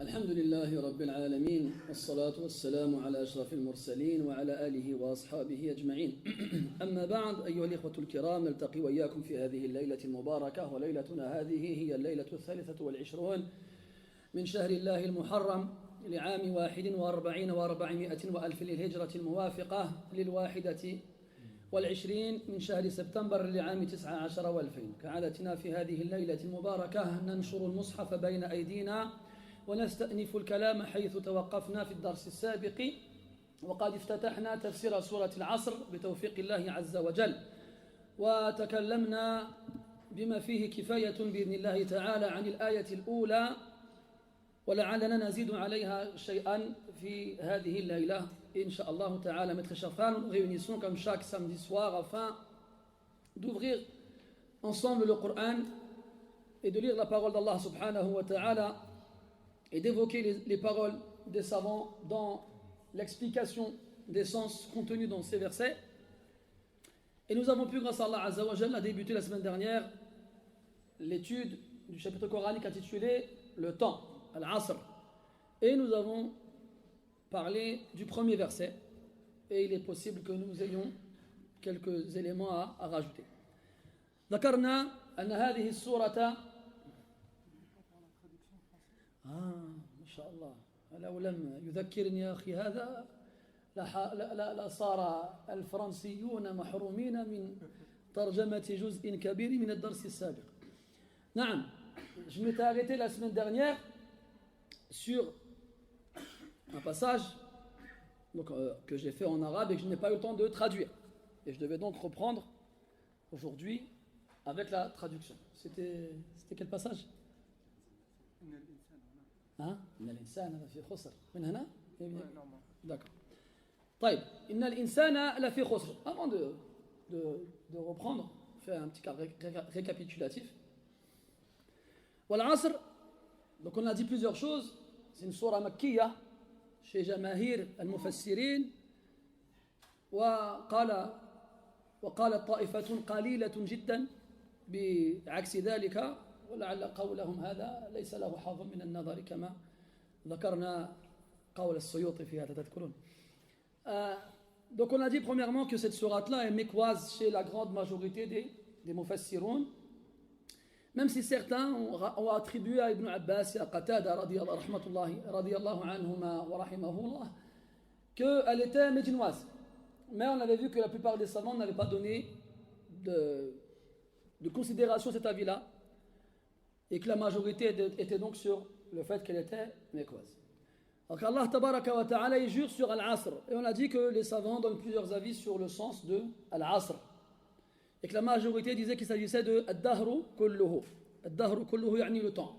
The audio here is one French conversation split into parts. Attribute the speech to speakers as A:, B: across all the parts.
A: الحمد لله رب العالمين والصلاة والسلام على أشرف المرسلين وعلى آله وأصحابه أجمعين أما بعد أيها الإخوة الكرام نلتقي وإياكم في هذه الليلة المباركة وليلتنا هذه هي الليلة 23 من شهر الله المحرم لعام 41 و400 وألف للهجرة الموافقة لل21 من شهر سبتمبر لعام 19 و2000 كعادتنا في هذه الليلة المباركة ننشر المصحف بين أيدينا ونستأنف الكلام حيث توقفنا في الدرس السابق وقد افتتحنا تفسير سورة العصر بتوفيق الله عز وجل وتكلمنا بما فيه كفاية بإذن الله تعالى عن الآية الأولى ولعلنا نزيد عليها شيئا في هذه الليلة إن شاء الله تعالى. Mes très chers frères, nous réunissons comme chaque samedi soir afin d'ouvrir ensemble le Coran et de lire la parole d'Allah subhanahu wa ta'ala et d'évoquer les paroles des savants dans l'explication des sens contenus dans ces versets. Et nous avons pu, grâce à Allah Azza wa Jalla, débuter la semaine dernière l'étude du chapitre coranique intitulé Le temps, Al-Asr. Et nous avons parlé du premier verset. Et il est possible que nous ayons quelques éléments à rajouter. ذكرنا أن هذه السورة ما شاء الله لو لم يذكرني أخي هذا لصار الفرنسيون محرومين من ترجمة جزء كبير من الدرس السابق. نعم, je m'étais arrêté la semaine dernière sur un passage que j'ai fait en arabe et que je n'ai pas eu le temps de traduire. Et je devais donc reprendre aujourd'hui avec la traduction. C'était quel passage? إن الإنسان لفي خسر من هنا؟ D'accord. طيب, إن الإنسان لفي خسر. Avant de reprendre, faire un petit cas récapitulatif. والعصر, donc on a dit plusieurs choses. C'est une sourate makkiyya chez جماهير المفسرين. وقالت طائفة قليلة جدا بعكس ذلك ولعل قولهم هذا ليس له حظ من النظر كما ذكرنا قول السيوطي في هذا تذكرون. Donc on a dit premièrement que cette sourate-là est mécoise chez la grande majorité des mufassiroun, même si certains ont attribué à Ibn Abbas et à Qatada radiyallahu anhuma wa rahimahullah qu'elle était médinoise. Mais on avait vu que la plupart des savants n'avaient pas donné de considération à cet avis-là et que la majorité était donc sur le fait qu'elle était mécoise. Donc Allah tabaraka wa ta'ala il jure sur Al-Asr. Et on a dit que les savants donnent plusieurs avis sur le sens de Al-Asr. Et que la majorité disait qu'il s'agissait de Ad-Dahru kulluhu. Ad-Dahru kulluhu yani le temps.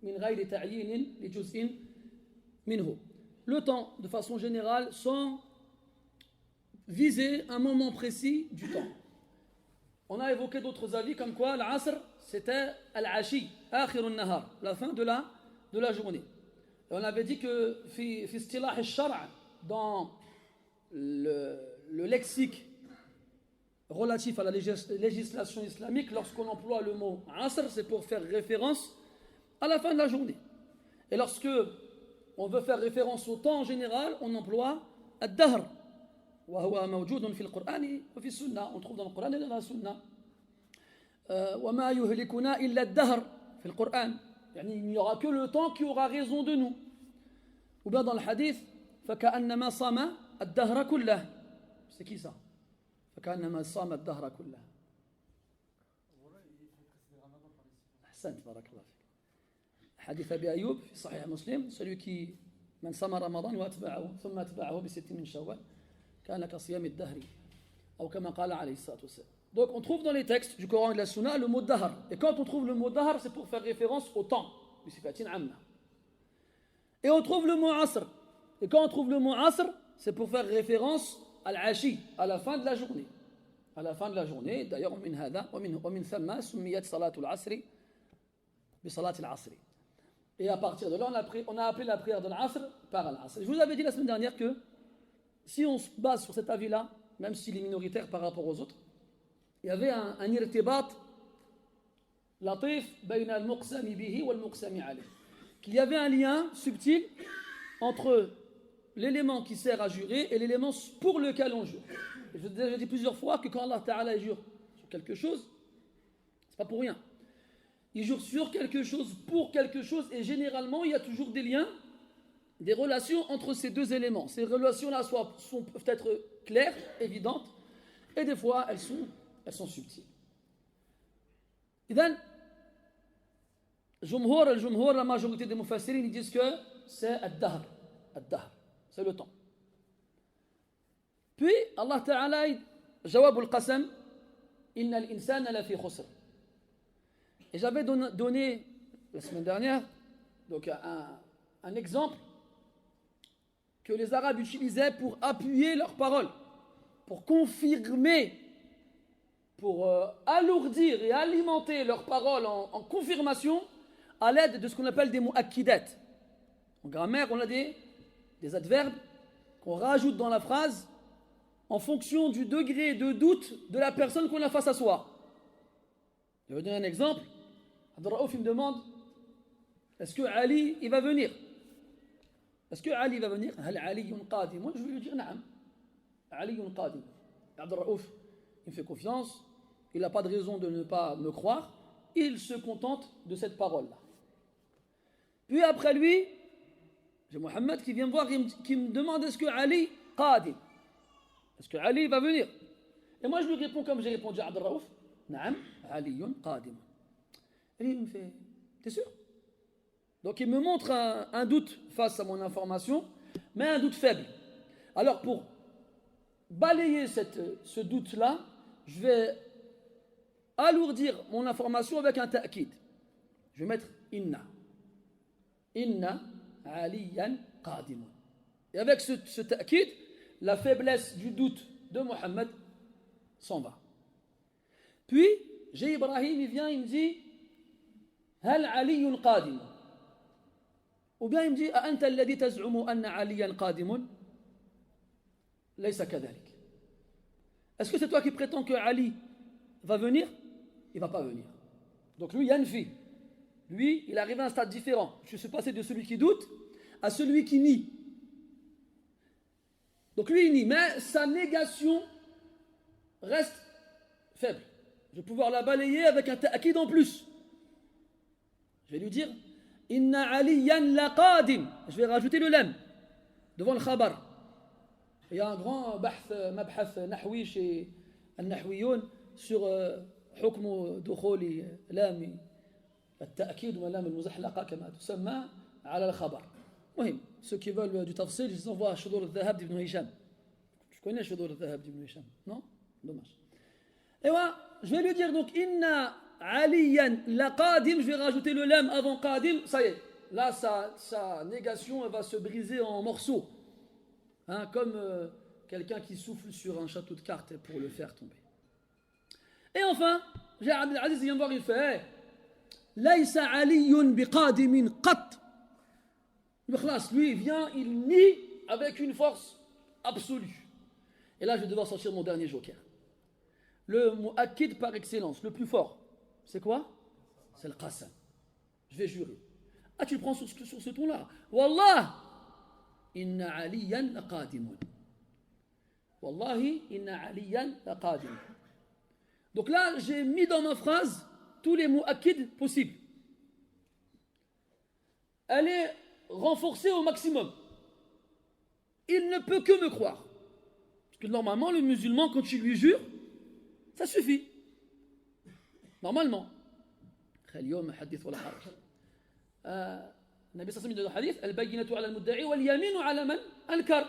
A: Min ghayri ta'yinin li juz'in minhu. Le temps de façon générale sans viser un moment précis du temps. On a évoqué d'autres avis comme quoi l'Asr c'était Al-Ashi, Akhir al-Nahar, la fin de la journée. Et on avait dit que fi istilah al-Shar' dans le lexique relatif à la législation islamique, lorsqu'on emploie le mot Asr, c'est pour faire référence à la fin de la journée. Et lorsque on veut faire référence au temps en général, on emploie Ad-Dahr. وهو موجود في القرآن وفي السنة. On trouve dans le Coran et dans la Sunna. وما يهلكنا إلا الدهر في القرآن. يعني il n'y aura que le temps qui aura raison de nous. Ou bien dans le hadith فكأنما صام الدهر كله. C'est qui ça? فكأنما صام الدهر كله. أحسنت بارك الله فيك. حديث أبي أيوب في صحيح مسلم, celui qui من صام رمضان وأتبعه ثم أتبعه ب6 من شوال كان كصيام الدهر أو كما قال عليه الصلاة والسلام. Donc on trouve dans les textes du Coran et de la Sunna le mot dahr. Et quand on trouve le mot dahr, c'est pour faire référence au temps. Et on trouve le mot asr. Et quand on trouve le mot asr, c'est pour faire référence à l'ashi, à la fin de la journée. À la fin de la journée, d'ailleurs, ومن هذا ومن ثم سميت صلاة العصر بصلاة العصر. Et à partir de là, on a appelé la prière de l'asr par al-asr. Je vous avais dit la semaine dernière que si on se base sur cet avis-là, même s'il est minoritaire par rapport aux autres, il y avait un irtibat latif بين المقسم به والمقسم عليه. qu'il y avait un lien subtil entre l'élément qui sert à jurer et l'élément pour lequel on jure. Et je vous ai déjà dit plusieurs fois que quand Allah Ta'ala jure sur quelque chose, c'est pas pour rien. Il jure sur quelque chose, pour quelque chose, et généralement, il y a toujours des liens, des relations entre ces deux éléments. Ces relations-là peuvent être claires, évidentes, et des fois, elles sont subtiles. Idhan, la majorité des mufassirin, ils disent que c'est ad-dahr, c'est le temps. Puis, Allah Ta'ala, jawab al-qasam, inna al-insana la fi khusr. Et j'avais donné la semaine dernière donc un exemple que les Arabes utilisaient pour appuyer leurs paroles, pour confirmer, pour alourdir et alimenter leurs paroles en confirmation à l'aide de ce qu'on appelle des mu'akkidat. En grammaire, on a des adverbes qu'on rajoute dans la phrase en fonction du degré de doute de la personne qu'on a face à soi. Je vais donner un exemple. Abdelraouf me demande, est-ce que Ali il va venir? Est-ce que Ali va venir? Hal Ali qadim? Moi je vais lui dire naam. Ali qadim. Abdelraouf, il me fait confiance, il n'a pas de raison de ne pas me croire, il se contente de cette parole-là. Puis après lui, j'ai Mohamed qui vient me voir, qui me demande est-ce que Ali qadim? Est-ce que Ali va venir? Et moi je lui réponds comme j'ai répondu à Abdelraouf, naam, Ali qadim. Et lui, il me fait, t'es sûr? Donc il me montre un doute face à mon information, mais un doute faible. Alors pour balayer ce doute-là, je vais alourdir mon information avec un ta'kid. Je vais mettre inna. Inna aliyan qadimun. Et avec ce ta'kid, la faiblesse du doute de Mohammed s'en va. Puis, j'ai Ibrahim, il vient, il me dit هل علي قادم ou bien il me dit أأنت الذي تزعم أن عليا قادم ليس كذلك. Est-ce que c'est toi qui prétends que Ali va venir? Il ne va pas venir. Donc lui, yanfi. Lui, il arrive à un stade différent. Je suis passé de celui qui doute à celui qui nie. Donc lui, il nie, mais sa négation reste faible. Je vais pouvoir la balayer avec un ta'kid en plus. Je vais lui dire Inna aliyan la qadim. Je vais rajouter le lam devant le khabar. Il y a un grand mabhath nahwi chez al-nahwiyoun sur حكم دخول لام التأكيد ولام المزحلقة كما تسمى على الخبر. مهم ceux qui veulent du tafsil, ils envoient Shudur al-Dhahab d'Ibn Hisham. Tu connais Shudur al-Dhahab d'Ibn Hisham? Non? Dommage. Et voilà, je vais lui dire donc Inna aliyan la qadim, je vais rajouter le lam avant qadim, ça y est. Là, sa négation elle va se briser en morceaux. Hein, comme quelqu'un qui souffle sur un château de cartes pour le faire tomber. Et enfin, j'ai Abdelaziz qui vient voir, il fait Laysa aliyun biqadimin qat. Lui, il vient, il nie avec une force absolue. Et là, je vais devoir sortir mon dernier joker. Le mu'akkid par excellence, le plus fort, c'est quoi? C'est le qasam. Je vais jurer. Ah, tu le prends sur ce ton-là. Wallah, inna aliyan laqadimun. Wallahi, inna aliyan laqadimun. Donc là, j'ai mis dans ma phrase tous les mu'akkid possibles. Elle est renforcée au maximum. Il ne peut que me croire. Parce que normalement, le musulman, quand il lui jure, ça suffit. Normalement. اليوم حديث ولا حرج. النبي صلى الله عليه وسلم dit dans le hadith البينة على المدعي واليمين على من أنكر.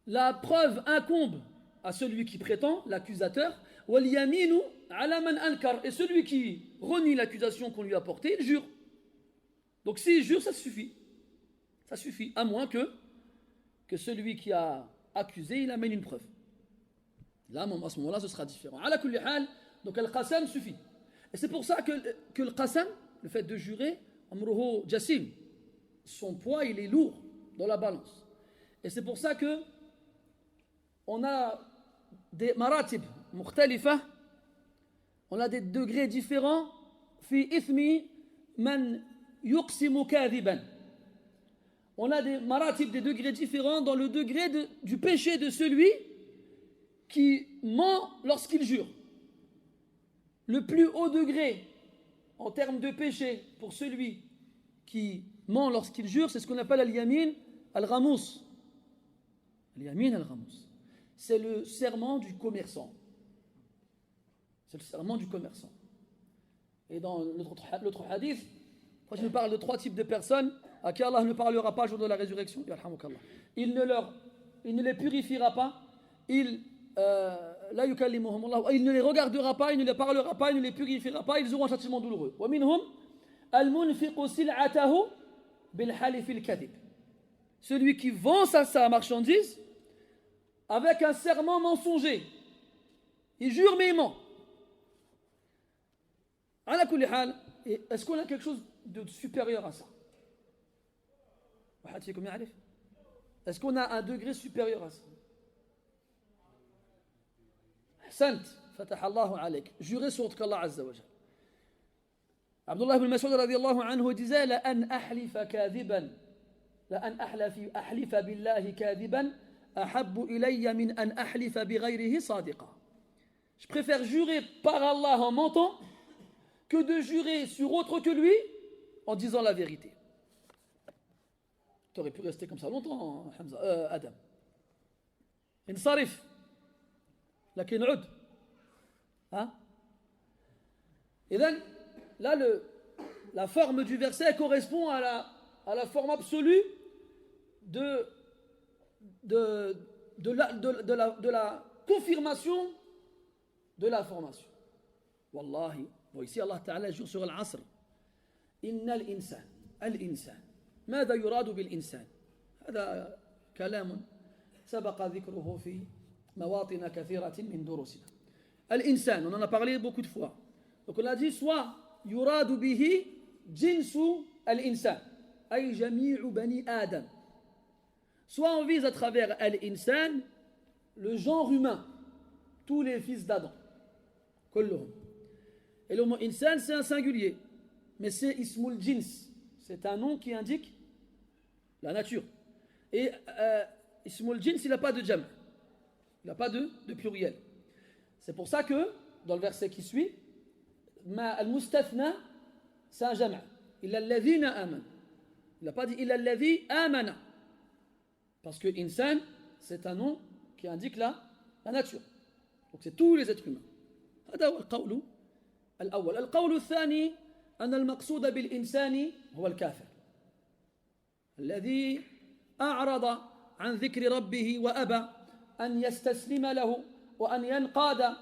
A: La preuve incombe à celui qui prétend, l'accusateur, واليمين على من أنكر. Et celui qui renie l'accusation qu'on lui a portée, il jure. Donc s'il jure, ça suffit. Ça suffit, à moins que celui qui a accusé, il amène une preuve. Là, à ce moment-là, ce sera différent. Ala kulli hal, donc le qasam suffit. Et c'est pour ça que le qasam, le fait de jurer, amruhu jassim, son poids, il est lourd dans la balance. Et c'est pour ça que on a des maratib mukhtalifa, on a des degrés différents fi ithmi man يقسم كاذبا. On a des maratib, des degrés différents dans le degré du péché de celui qui ment lorsqu'il jure. Le plus haut degré en termes de péché pour celui qui ment lorsqu'il jure, c'est ce qu'on appelle al-yamin al-ghamous. Al-yamin al-ghamous. C'est le serment du commerçant. C'est le serment du commerçant. Et dans l'autre hadith, quand il nous parle de 3 types de personnes à qui Allah ne parlera pas le jour de la résurrection, il ne les purifiera pas, il ne les regardera pas, il ne les parlera pas, il ne les purifiera pas, ils auront un châtiment douloureux. Celui qui vend sa marchandise avec un serment mensonger. Il jure mais il ment. Est-ce qu'on a quelque chose de supérieur à ça? Est-ce qu'on a un degré supérieur à ça? Ahsant, fatah Allahu alayk. Jurez sur Allah Azza wa Jal. Abdullah ibn Mas'ud radiyallahu anhu disait la an ahlifa kadhiban la an ahlifa billahi kadhiban ahabbu ilayya min an ahlifa bighayrihi sadiqa. Je préfère jurer par Allah en mentant que de jurer sur autre que lui en disant la vérité. Tu aurais pu rester comme ça longtemps, Hamza, Adam. Insarif. Lakin ud. Hein? Et donc, là, la forme du verset correspond à la forme absolue de la confirmation de la formation. Wallahi. ويسي الله تعالى يجور سورة العصر إن الإنسان ماذا يراد بالإنسان؟ هذا كلام سبق ذكره في مواطن كثيرة من دروسنا. الإنسان, on en a parlé beaucoup de fois. Donc on a dit soit يراد به جنس الإنسان أي جميع بني آدم. Soit on vise à travers الإنسان le genre humain, tous les fils d'Adam. كلهم. Et le mot insan, c'est un singulier. Mais c'est ismul jins. C'est un nom qui indique la nature. Et ismul jins, il n'a pas de jam'. Il n'a pas de pluriel. C'est pour ça que, dans le verset qui suit, ma al-mustathna, c'est un jam'. Illa alladhina aman. Il n'a pas dit illa alladhi amana. Parce que insan, c'est un nom qui indique la nature. Donc c'est tous les êtres humains. هذا هو القول الأول. القول الثاني أن المقصود بالإنسان هو الكافر الذي أعرض عن ذكر ربه وأبى أن يستسلم له وأن ينقاد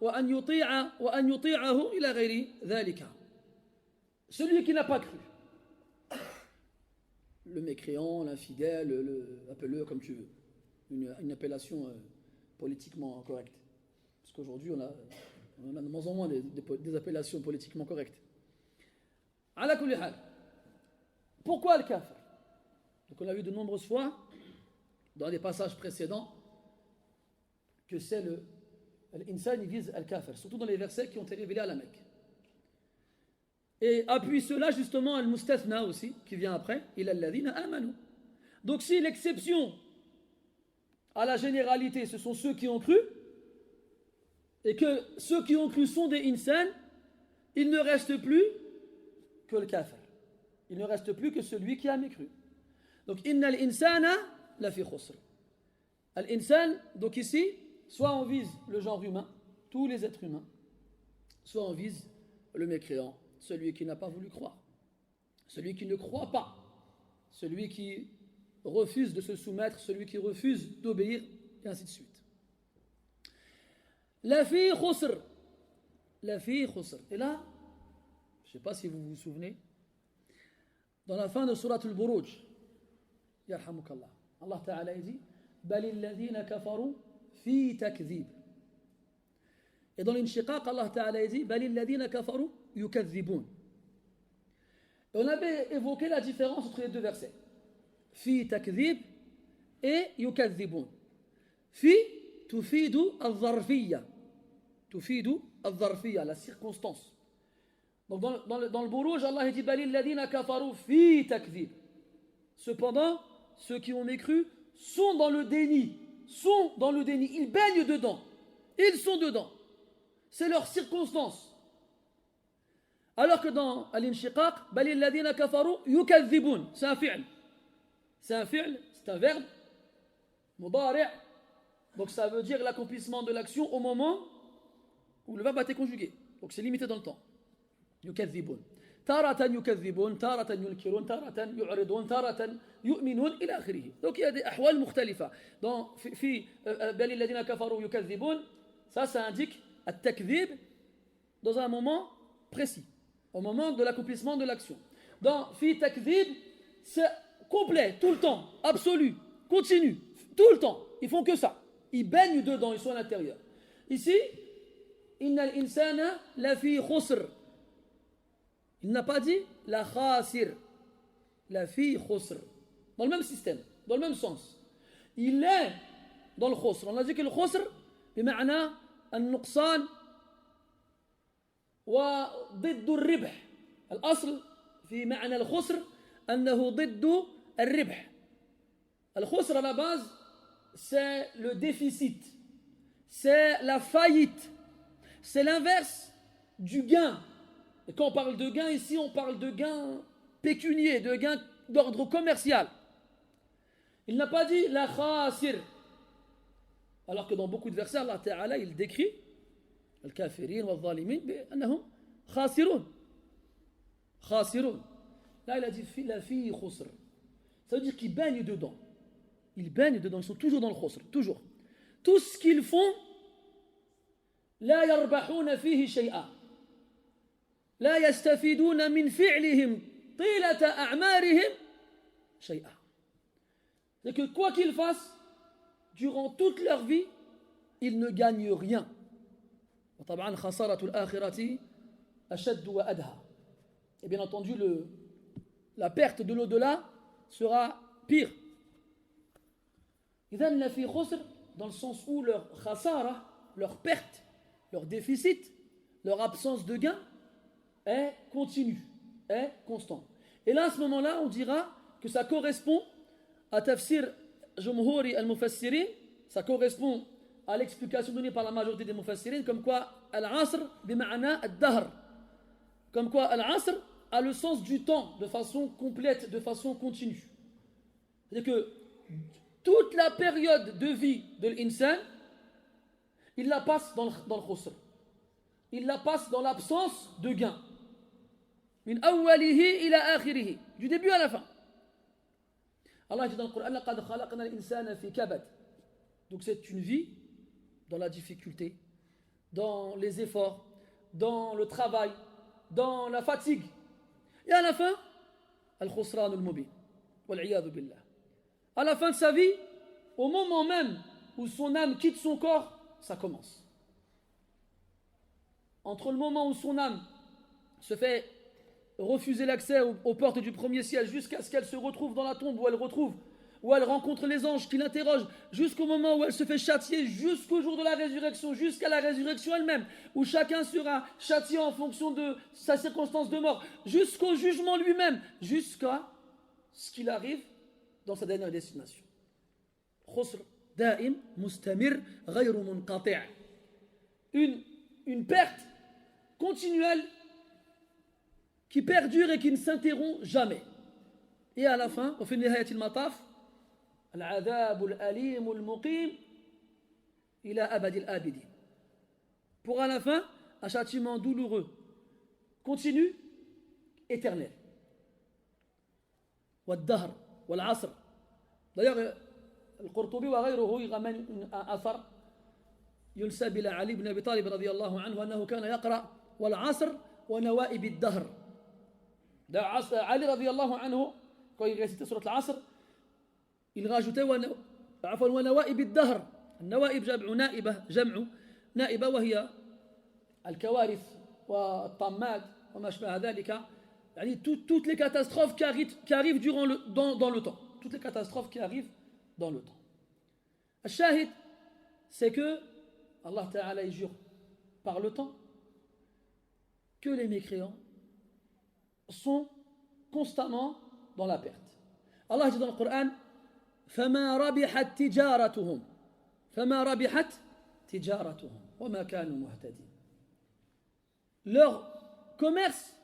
A: وأن يطيعه إلى غير ذلك. Celui qui n'a pas cru. Le mécréant, l'infidèle, appelle-le comme tu veux. Une appellation politiquement correcte. Parce qu'aujourd'hui, on a de moins en moins des appellations politiquement correctes. Ala kulli hal. Pourquoi le kafir? Donc on a vu de nombreuses fois, dans des passages précédents, que c'est l'insan, il vise al-kafir, surtout dans les versets qui ont été révélés à la Mecque. Et appuie cela justement al-mustathna aussi, qui vient après, ila alladhina amanu. Donc si l'exception à la généralité, ce sont ceux qui ont cru, et que ceux qui ont cru sont des insan, il ne reste plus que le kafir. Il ne reste plus que celui qui a mécru. Donc, inna al-insana la fi khusr. Al-insan, donc ici, soit on vise le genre humain, tous les êtres humains, soit on vise le mécréant, celui qui n'a pas voulu croire, celui qui ne croit pas, celui qui refuse de se soumettre, celui qui refuse d'obéir, et ainsi de suite. La fi khusr. La fi khusr. Et là, je ne sais pas si vous vous souvenez, dans la fin de Surat al-Buruj, yarhamukallah, Allah Ta'ala dit Balil ladhina kafaru fi takdhib. Et dans l'inshiqaq, Allah Ta'ala dit Balil ladhina kafaru yukadhibun. Et on avait évoqué la différence entre les deux versets. Fi takdhib et yukadhibun. Fi tufidu al-dharfiyya. Tufidu al-dharfiyya, la circonstance. Donc dans le Buruj, Allah dit Balil ladina kafaru fi takdhib. Cependant, ceux qui ont mécru sont dans le déni. Ils baignent dedans. Ils sont dedans. C'est leur circonstance. Alors que dans Al-Inshiqaq, Balil ladina kafaru yukadhibun. C'est un fi'l. C'est un verbe. Mudari'. Donc ça veut dire l'accomplissement de l'action au moment où le verbe a été conjugué. Donc c'est limité dans le temps. يكذبون تارة يكذبون تارة ينكرون تارة يعرضون تارة يؤمنون إلى آخره. Donc il y a des أحوال مختلفة. Donc في بل الذين كفروا يكذبون, ça indique التكذيب dans un moment précis, au moment de l'accomplissement de l'action. Dans في تكذيب, c'est complet, tout le temps, absolu, continu, tout le temps. Ils font que ça. Ils baignent dedans, ils sont à l'intérieur. Ici, إن الإنسان لفي خسر. Il n'a pas dit la khasir, la fi khusr. Dans le même système, dans le même sens. Il est dans le khusr. On a dit que le khusr, بمعنى النقصان وضد الربح. الأصل في معنى الخسر أنه ضد الربح. الخسر à la base, c'est le déficit. C'est la faillite. C'est l'inverse du gain. Et quand on parle de gain, ici, on parle de gain pécunier, de gain d'ordre commercial. Il n'a pas dit la khasir. Alors que dans beaucoup de versets, Allah Ta'ala, il décrit al-kafirin wal-zalimin annahum khasirun. Khasirun. Là, il a dit la fi khusr. Ça veut dire qu'ils baignent dedans. Ils baignent dedans, ils sont toujours dans le khusr, toujours. Tout ce qu'ils font, la yarbahuna fihi shay'a. لا يستفيدون من فعلهم طيلة أعمارهم شيئا. C'est que quoi qu'ils fassent, durant toute leur vie, ils ne gagnent rien. وطبعا خسارة الآخرة أشد وأدهى. Et bien entendu, la perte de l'au-delà sera pire. إذن لفي خسر, dans le sens où leur khasara, leur perte, leur déficit, leur absence de gain est continu, est constant. Et là, à ce moment-là, on dira que ça correspond à tafsir Jumhuri al-Mufassirin, ça correspond à l'explication donnée par la majorité des Mufassirin, comme quoi al-Asr bima'ana ad-dahr, comme quoi al-Asr a le sens du temps, de façon complète, de façon continue. C'est-à-dire que toute la période de vie de l'insan, il la passe dans le khusr. Il la passe dans l'absence de gain. من أوله إلى آخره, du début à la fin. Allah dit dans le Coran لقد خلقنا الإنسان في كبد. Donc c'est une vie dans la difficulté, dans les efforts, dans le travail, dans la fatigue. Et à la fin, al-khusran al-mubin. Wal-'iyadhu billah. À la fin de sa vie, au moment même où son âme quitte son corps, ça commence. Entre le moment où son âme se fait refuser l'accès aux portes du premier ciel jusqu'à ce qu'elle se retrouve dans la tombe où elle rencontre les anges qui l'interrogent, jusqu'au moment où elle se fait châtier, jusqu'au jour de la résurrection, jusqu'à la résurrection elle-même, où chacun sera châtié en fonction de sa circonstance de mort, jusqu'au jugement lui-même, jusqu'à ce qu'il arrive dans sa dernière destination. Khusr da'im mustamir ghayru munqati'. Une perte continuelle qui perdure et qui ne s'interrompt jamais. Et à la fin, au fin de nihayat al-mataf, al-adhab al-alim al-muqim ila abad al-abidi. Pour à la fin, un châtiment douloureux, continu, éternel. Wad-dahr, wal-asr. D'ailleurs, القرطبي وغيره يغمن أثر ينسب إلى علي بن أبي طالب رضي الله عنه أنه كان يقرأ والعصر ونوائب الدهر. علي رضي الله عنه quand il récitait سورة العصر il rajoutait عفوا ونوائب الدهر. النوائب جمع نائبة وهي الكوارث والطماد وما شابه ذلك, يعني toutes les catastrophes qui arrivent dans le temps, toutes les catastrophes qui arrivent dans le temps. Al-Shahid, c'est que Allah Ta'ala jure par le temps que les mécréants sont constamment dans la perte. Allah dit dans le Coran فما ربحت تجارتهم فما ربحت تجارتهم وما كانوا مهتدين. Leur commerce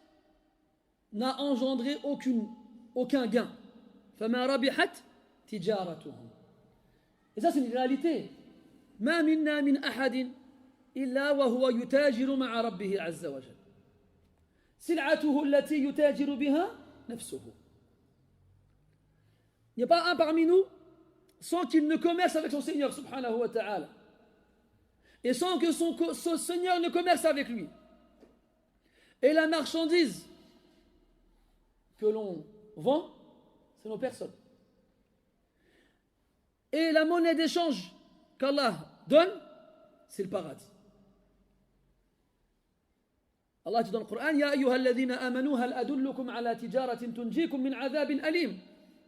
A: n'a engendré aucun gain. فما ربحت تجارتهم. Et ça c'est une réalité. ما منا من أحد إلا وهو يتاجر مع ربه عز وجل. سلعته التي يتاجر بها نفسه. Il n'y a pas un parmi nous sans qu'il ne commerce avec son Seigneur subhanahu wa ta'ala. Et sans que son Seigneur ne commerce avec lui. Et la marchandise que l'on vend, c'est nos personnes. Et la monnaie d'échange qu'Allah donne, c'est le paradis. Allah dit dans le Coran Ya ayyuha alladhina amanu hal adullukum ala tijaratin tunjikum min adhabin alim.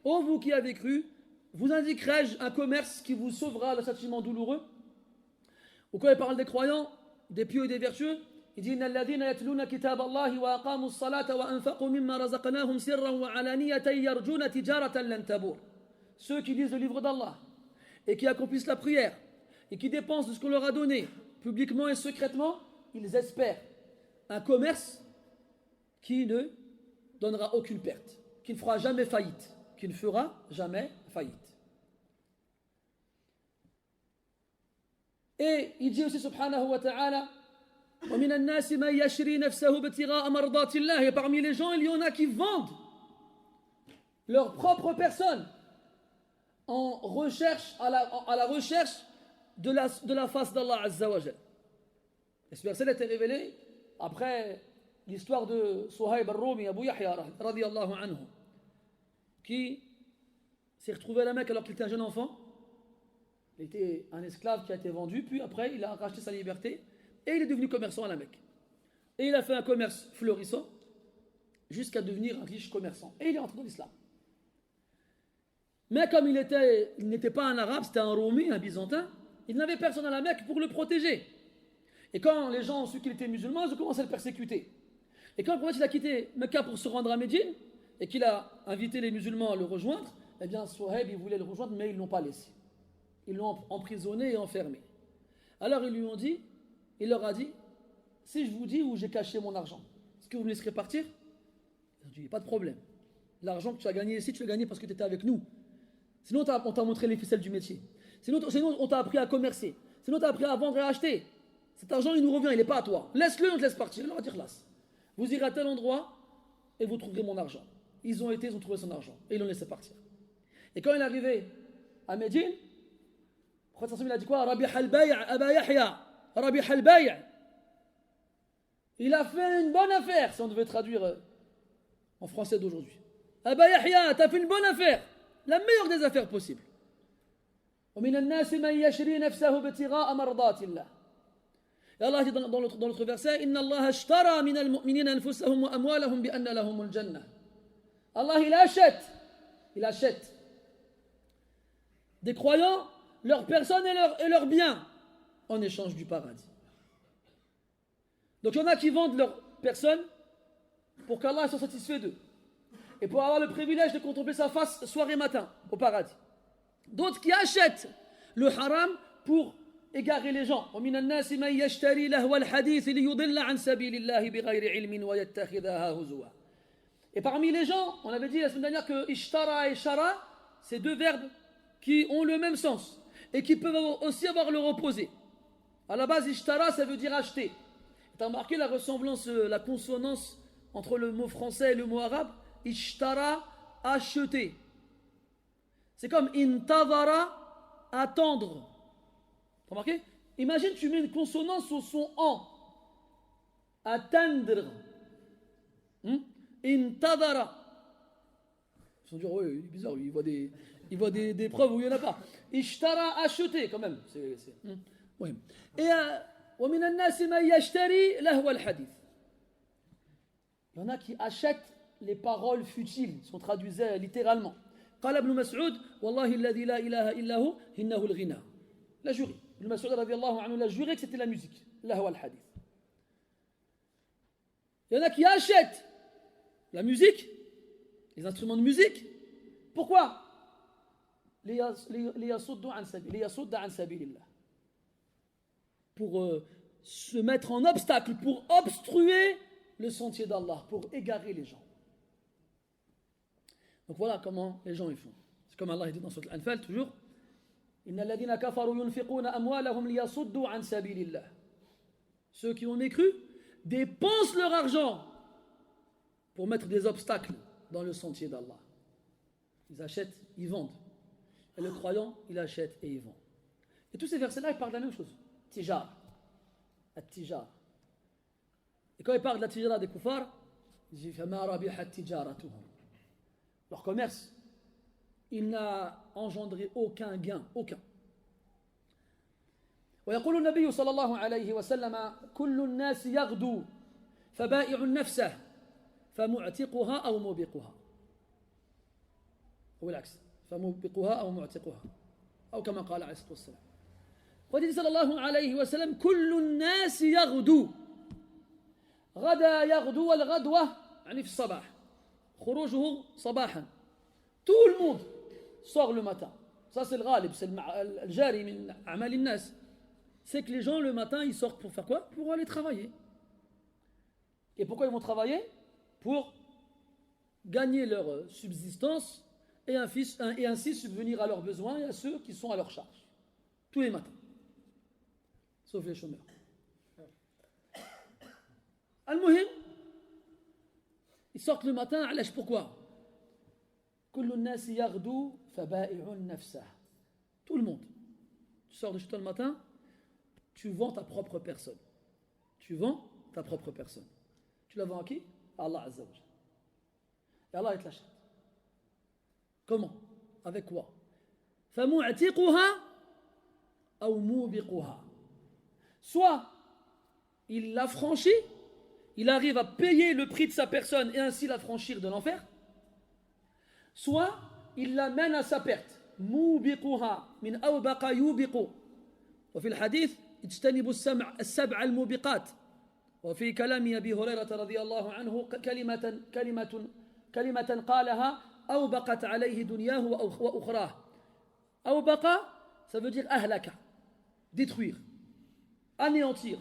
A: Ô vous qui avez cru, vous indiquerai-je un commerce qui vous sauvera le châtiment douloureux? Ou quand il parle des croyants, des pieux et des vertueux, il dit Inna alladhina yatluna kitab Allah wa aqamu as-salata wa anfaqu mimma razaqnahum sirran wa alaniyatan yarjuna tijaratan lan tabur. Ceux qui lisent le livre d'Allah et qui accomplissent la prière et qui dépensent de ce qu'on leur a donné publiquement et secrètement, ils espèrent un commerce qui ne donnera aucune perte, qui ne fera jamais faillite. Qui ne fera jamais faillite. Et il dit aussi subhanahu wa ta'ala وَمِنَ النَّاسِ مَنْ يَشْرِي نَفْسَهُ بِابْتِغَاءِ مَرْضَاتِ اللَّهِ. Et parmi les gens, il y en a qui vendent leur propre personne en recherche, à la recherche de la face d'Allah Azza wa Jal. Et ce verset a été révélé après l'histoire de Suhayb al-Rumi, Abu Yahya radiyallahu anhu, qui s'est retrouvé à la Mecque alors qu'il était un jeune enfant. Il était un esclave qui a été vendu, puis après il a racheté sa liberté et il est devenu commerçant à la Mecque. Et il a fait un commerce florissant jusqu'à devenir un riche commerçant. Et il est entré dans l'islam. Mais comme il n'était pas un arabe, c'était un Roumi, un byzantin, il n'avait personne à la Mecque pour le protéger. Et quand les gens ont su qu'il était musulman, ils ont commencé à le persécuter. Et quand le prophète il a quitté Mecca pour se rendre à Médine, et qu'il a invité les musulmans à le rejoindre, eh bien Suhaib, il voulait le rejoindre, mais ils ne l'ont pas laissé. Ils l'ont emprisonné et enfermé. Alors ils leur a dit, si je vous dis où j'ai caché mon argent, est-ce que vous me laisserez partir? Ils ont dit, pas de problème. L'argent que tu as gagné ici, tu l'as gagné parce que tu étais avec nous. Sinon, on t'a montré les ficelles du métier. Sinon on t'a appris à commercer. Sinon, on t'a appris à vendre et à acheter. Cet argent, il nous revient, il n'est pas à toi. Laisse-le, on te laisse partir. Il leur a dit, classe. Vous irez à tel endroit et vous trouverez mon argent. Ils ont trouvé son argent et ils l'ont laissé partir. Et quand il est arrivé à Médine, le prophète il a dit quoi? Rabih al-bay' Aba Yahya, Rabih al-bay'. Il a fait une bonne affaire, si on devait traduire en français d'aujourd'hui. Aba Yahya, t'as fait une bonne affaire, la meilleure des affaires possibles. ومن الناس من يشري نفسه ابتغاء مرضات الله. Et Allah dit dans l'autre verset Inna Allah ashtara min al-mu'minina anfusahum wa amwalahum bi anna lahum al-jannah. Allah il achète des croyants, leurs personnes et leurs biens en échange du paradis. Donc il y en a qui vendent leurs personnes pour qu'Allah soit satisfait d'eux et pour avoir le privilège de contempler sa face soir et matin au paradis. D'autres qui achètent le haram pour égarer les gens. ومن الناس من يشتري لهو الحديث ليضل عن سبيل الله بغير علم ويتخذها هزوا. Et parmi les gens, on avait dit la semaine dernière que ishtara et shara, c'est deux verbes qui ont le même sens et qui peuvent aussi avoir leur opposé. À la base, ishtara, ça veut dire acheter. Tu as remarqué la ressemblance, la consonance entre le mot français et le mot arabe? Ishtara, acheter. C'est comme intadara, attendre. Tu as remarqué? Imagine, tu mets une consonance au son en. Attendre. Intadara. Ils sont dire, ouais, il est bizarre, il voit des preuves où il n'y en a pas. Ishtara, acheter, quand même. Ouais. Et ومن الناس من يشتري لهو الحديث. Il y en a qui achètent les paroles futiles, si on traduisait littéralement. قال ابن مسعود والله الذي لا إله إلا هو إنه الغنى. La juré. Ibn Mas'ud radiyallahu anhu l'a juré que c'était la musique. Lahwa al-hadith. Il y en a qui achètent la musique, les instruments de musique. Pourquoi? Pour se mettre en obstacle, pour obstruer le sentier d'Allah, pour égarer les gens. Donc voilà comment les gens y font. C'est comme Allah dit dans Sourate Al-Anfal toujours. Innal ladhina kafaru yunfiquna amwalahum liyasuddu an sabilillah. Ceux qui ont mécru dépensent leur argent pour mettre des obstacles dans le sentier d'Allah. Ils achètent, ils vendent. Et le croyant, il achète et il vend. Et tous ces versets-là, ils parlent de la même chose. Tijar. At-tijar. Et quand ils parlent de la tijara des koufars, ils disent فَمَا رَبِحَتْ تِجَارَتُهُمْ. Leur commerce, il n'a engendré aucun gain, aucun. ويقول النبي صلى الله عليه وسلم كل الناس يغدو فبائع نفسه فمعتقها أو موبقها هو العكس فموبقها أو معتقها أو كما قال عليه الصلاة والسلام قال صلى الله عليه وسلم كل الناس يغدو غدا يغدو والغدوة يعني في الصباح خروجه صباحا tout le monde sort le matin ça c'est le ghalib c'est le jari من أعمال الناس c'est que les gens le matin ils sortent pour faire quoi? Pour aller travailler. Et pourquoi ils vont travailler? Pour gagner leur subsistance et ainsi subvenir à leurs besoins et à ceux qui sont à leur charge. Tous les matins. Sauf les chômeurs. Al-Muhim, ils sortent le matin, علاش pourquoi? كل الناس يغدو فبائع نفسه. Tout le monde. Tu sors de chez toi le matin, tu vends ta propre personne. Tu vends ta propre personne. Tu la vends à qui? À Allah Azza wa Jalla. Et Allah, il te l'achète. Comment? Avec quoi? فَمُعْتِقُهَا أَوْ مُوبِقُهَا. Soit il l'affranchit, il arrive à payer le prix de sa personne et ainsi l'affranchir de l'enfer, soit il l'amène à sa perte. مُوبِقُهَا من أوبق يوبق. وفي الحديث اجتنبوا السبع الموبقات. وفي كلام أبي هريرة رضي الله عنه كلمة قالها أوبقت عليه دنياه وأخراه. أوبق, ça veut dire أهلك, détruire, anéantir,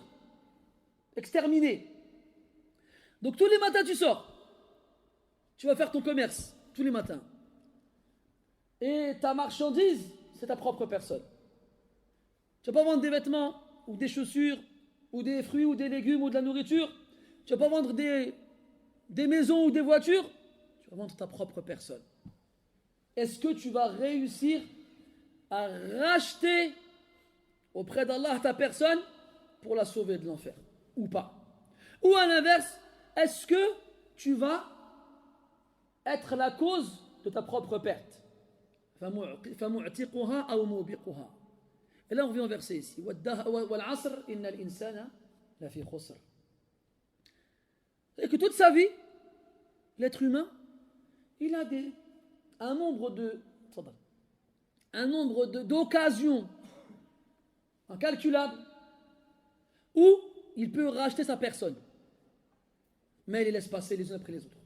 A: exterminer. Donc tous les matins tu sors, tu vas faire ton commerce, tous les matins. Et ta marchandise, c'est ta propre personne. Tu ne vas pas vendre des vêtements ou des chaussures ou des fruits ou des légumes ou de la nourriture. Tu ne vas pas vendre des maisons ou des voitures. Tu vas vendre ta propre personne. Est-ce que tu vas réussir à racheter auprès d'Allah ta personne pour la sauver de l'enfer ou pas? Ou à l'inverse, est-ce que tu vas être la cause de ta propre perte? فَمُعْتِقُهَا أَوْ مُوبِقُهَا. Et là on revient au verset ici. وَالْعَصْرِ إِنَّ الْإِنسَانَ لَفِي خُسْرٍ. Et que toute sa vie, l'être humain, il a un nombre d'occasions incalculables où il peut racheter sa personne. Mais il les laisse passer les uns après les autres.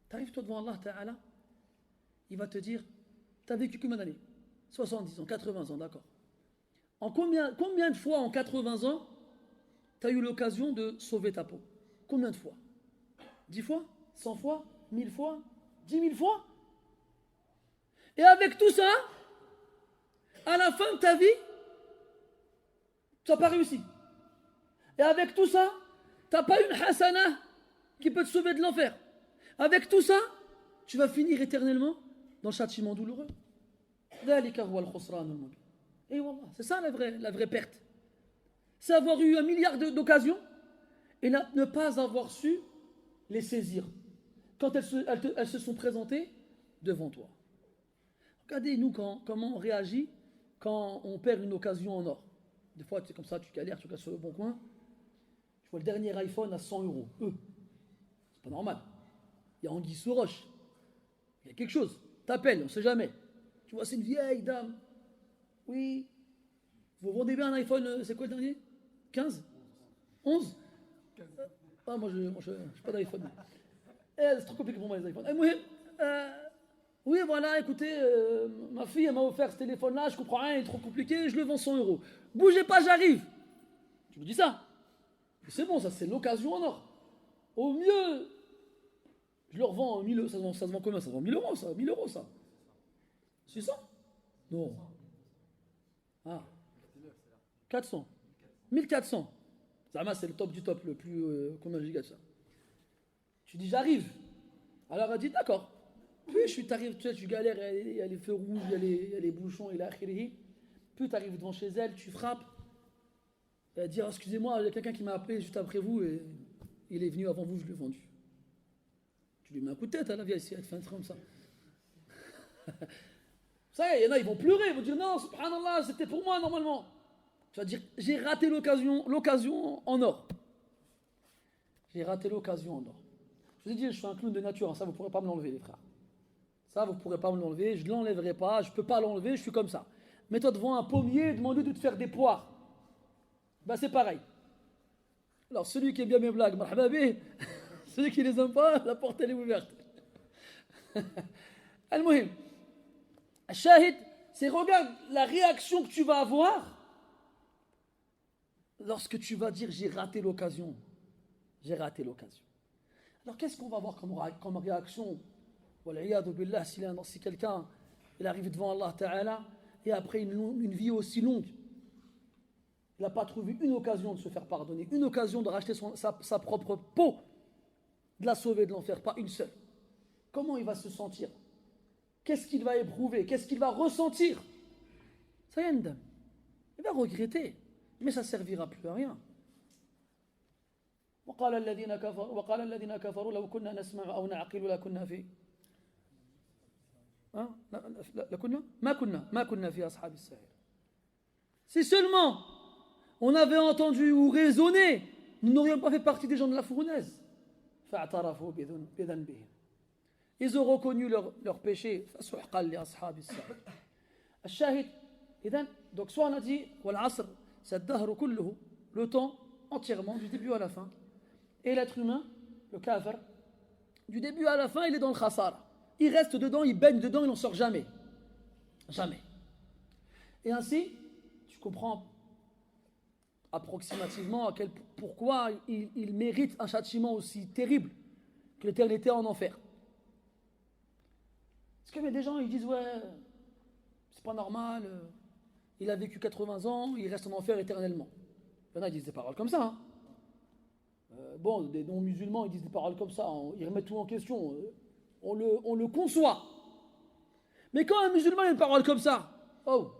A: Tu arrives toi devant Allah Ta'ala, il va te dire, tu as vécu combien d'années? 70 ans, 80 ans, d'accord. En combien de fois en 80 ans tu as eu l'occasion de sauver ta peau? Combien de fois? 10 fois? 100 fois? 1000 fois? 10 000 fois? Et avec tout ça, à la fin de ta vie, tu n'as pas réussi. Et avec tout ça, tu n'as pas une hasana qui peut te sauver de l'enfer. Avec tout ça, tu vas finir éternellement dans le châtiment douloureux. Et voilà, c'est ça la vraie perte. C'est avoir eu 1 milliard d'occasions et ne pas avoir su les saisir quand elles se sont présentées devant toi. Regardez nous comment on réagit quand on perd une occasion en or. Des fois, c'est comme ça, tu galères, tu casses sur le bon coin. Tu vois le dernier iPhone à 100 €. C'est pas normal. Il y a anguille sous roche. Il y a quelque chose. T'appelles, on ne sait jamais. Tu vois, c'est une vieille dame. Oui. Vous vendez bien un iPhone, c'est quoi le dernier? 15? 11? Ah, moi, je n'ai pas d'iPhone. C'est trop compliqué pour moi les iPhones. Oui, voilà, écoutez, ma fille elle m'a offert ce téléphone-là, je comprends rien, il est trop compliqué, je le vends 100 euros. Bougez pas, j'arrive. Tu me dis ça. C'est bon, ça c'est l'occasion en or. Au mieux, je leur vends 1000 euros. Ça se vend combien? Ça se vend 1000 euros, ça. 1000 euros, ça. 600? Non. Ah. 400. 1400. Zama, c'est le top du top, le plus. Combien de gigas ça? Tu dis, j'arrive. Alors elle dit, d'accord. Puis t'arrives, tu galères, il y a les feux rouges, il y a les bouchons, il y a l'akhirihi. Puis tu arrives devant chez elle, tu frappes. Elle dit, excusez-moi, il y a quelqu'un qui m'a appelé juste après vous et il est venu avant vous, je l'ai vendu. Tu lui mets un coup de tête à la vieille si elle fait un truc comme ça. Ça y est, il y en a, ils vont pleurer, ils vont dire non, subhanallah, c'était pour moi normalement. Tu vas dire, j'ai raté l'occasion en or. J'ai raté l'occasion en or. Je vous ai dit, je suis un clown de nature, hein, ça vous ne pourrez pas me l'enlever, les frères. Ça, vous ne pourrez pas me l'enlever, je ne l'enlèverai pas, je ne peux pas l'enlever, je suis comme ça. Mets-toi devant un pommier, demande-lui de te faire des poires. Ben c'est pareil. Alors celui qui aime bien mes blagues, marhaba bih. Celui qui les aime pas, la porte elle est ouverte. Al-Muhim. Shahid, c'est regarde la réaction que tu vas avoir lorsque tu vas dire j'ai raté l'occasion. J'ai raté l'occasion. Alors qu'est-ce qu'on va avoir comme réaction? Billah, si quelqu'un il arrive devant Allah Ta'ala et après une vie aussi longue, il n'a pas trouvé une occasion de se faire pardonner, une occasion de racheter sa propre peau, de la sauver de l'enfer, pas une seule. Comment il va se sentir? Qu'est-ce qu'il va éprouver? Qu'est-ce qu'il va ressentir? Ça y est, il va regretter, mais ça ne servira plus à rien. وقال الذين كفروا لو كنا نسمع أو نعقل لكنا في ما كنا في أصحاب السعير. Si seulement on avait entendu ou raisonné, nous n'aurions pas fait partie des gens de la fournaise. فاعترفوا بذنبهم. Ils ont reconnu leur péché. فسحقا لأصحاب السعير. الشاهد إذن donc soit on a dit والعصر c'est الدهر كله, le temps entièrement du début à la fin. Et l'être humain, le kafir, du début à la fin, il est dans le khasara. Il reste dedans, il baigne dedans, il n'en sort jamais. Jamais. Et ainsi, tu comprends approximativement pourquoi il mérite un châtiment aussi terrible que l'éternité en enfer. Parce qu'il y a des gens, ils disent, ouais, c'est pas normal, il a vécu 80 ans, il reste en enfer éternellement. Il y en a qui disent des paroles comme ça, hein. Bon, des non-musulmans, ils disent des paroles comme ça, ils remettent tout en question, on le conçoit. Mais quand un musulman a une parole comme ça, oh,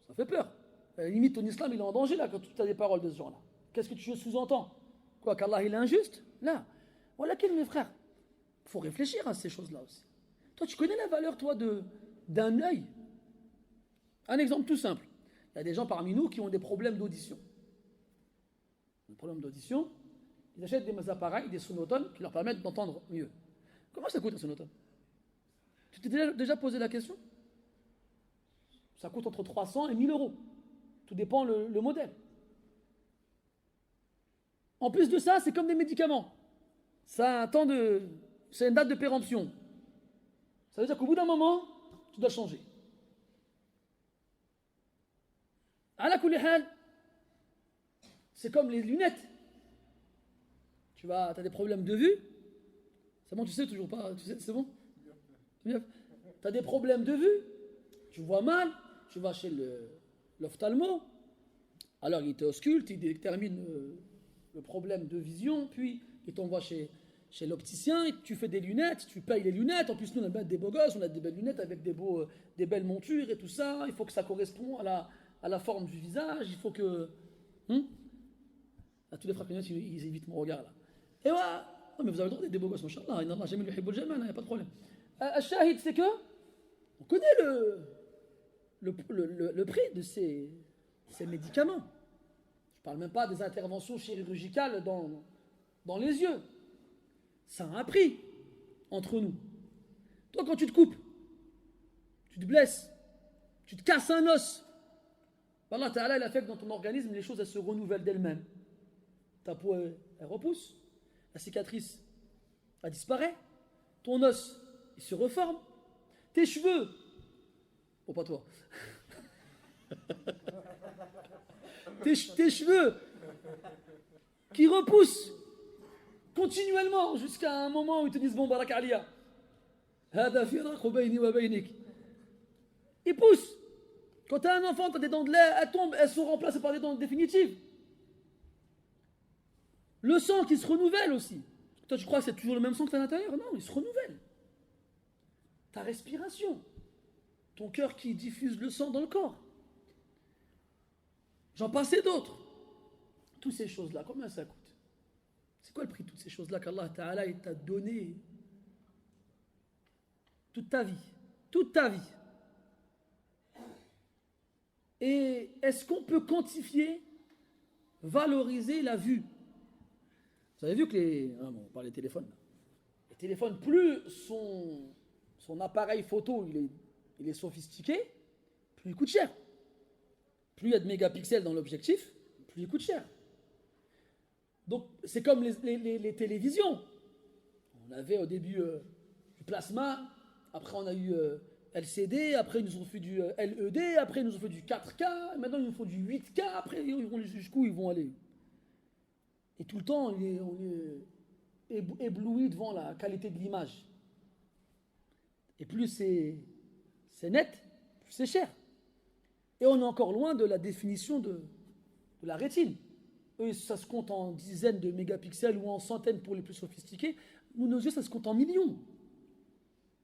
A: ça fait peur. À la limite, ton islam, il est en danger là quand tu as des paroles de ce genre-là. Qu'est-ce que tu sous-entends? Quoi, qu'Allah il est injuste? Là. Voilà quel, mes frères. Il faut réfléchir à ces choses-là aussi. Toi, tu connais la valeur, toi, d'un œil? Un exemple tout simple. Il y a des gens parmi nous qui ont des problèmes d'audition. Des problèmes d'audition. Ils achètent des appareils, des sonotones qui leur permettent d'entendre mieux. Comment ça coûte un sonotone? Tu t'es déjà posé la question? Ça coûte entre 300 et 1000 euros. Tout dépend le modèle. En plus de ça, c'est comme des médicaments. Ça a c'est une date de péremption. Ça veut dire qu'au bout d'un moment, tu dois changer. Ala kulli hal, c'est comme les lunettes. Tu as des problèmes de vue. C'est bon, tu sais toujours pas. Tu sais, c'est bon? Tu as des problèmes de vue. Tu vois mal. Tu vas chez l'ophtalmo. Alors il t'ausculte, il détermine le problème de vision. Puis il t'envoie chez l'opticien. Et tu fais des lunettes. Tu payes les lunettes. En plus, nous, on a des beaux gosses. On a des belles lunettes avec des belles montures et tout ça. Il faut que ça corresponde à la forme du visage. Il faut que. Tous les frères lunettes, ils évitent mon regard là. Et voilà. Non, mais vous avez le droit d'être des beaux gosses, machallah. Il n'y a pas de problème. Shahid, c'est que on connaît le prix de ces médicaments. Je ne parle même pas des interventions chirurgicales dans les yeux. Ça a un prix entre nous. Toi, quand tu te coupes, tu te blesses, tu te casses un os, Allah Ta'ala, il a fait que dans ton organisme, les choses elles se renouvellent d'elles-mêmes. Ta peau, elle repousse. La cicatrice, elle disparaît. Ton os, il se reforme. Tes cheveux, oh pas toi, tes cheveux qui repoussent continuellement jusqu'à un moment où ils te disent bon barak alia. Hada firaqu bayni wa baynik. Ils poussent. Quand tu as un enfant, tu as des dents de lait, elles tombent, elles sont remplacées par des dents définitives. Le sang qui se renouvelle aussi. Toi, tu crois que c'est toujours le même sang que tu as à l'intérieur? Non, il se renouvelle. Ta respiration. Ton cœur qui diffuse le sang dans le corps. J'en passais d'autres. Toutes ces choses-là, combien ça coûte? C'est quoi le prix de toutes ces choses-là qu'Allah Ta'ala t'a donné toute ta vie? Toute ta vie. Et est-ce qu'on peut quantifier, valoriser la vue? Vous avez vu que on parle des téléphones. Les téléphones, plus son appareil photo il est sophistiqué, plus il coûte cher. Plus il y a de mégapixels dans l'objectif, plus il coûte cher. Donc c'est comme les télévisions. On avait au début du plasma, après on a eu LCD, après ils nous ont fait du LED, après ils nous ont fait du 4K, maintenant ils nous font du 8K, après jusqu'où ils vont aller. Et tout le temps, on est ébloui devant la qualité de l'image. Et plus c'est net, plus c'est cher. Et on est encore loin de la définition de la rétine. Eux, ça se compte en dizaines de mégapixels ou en centaines pour les plus sophistiqués. Nous, nos yeux, ça se compte en millions.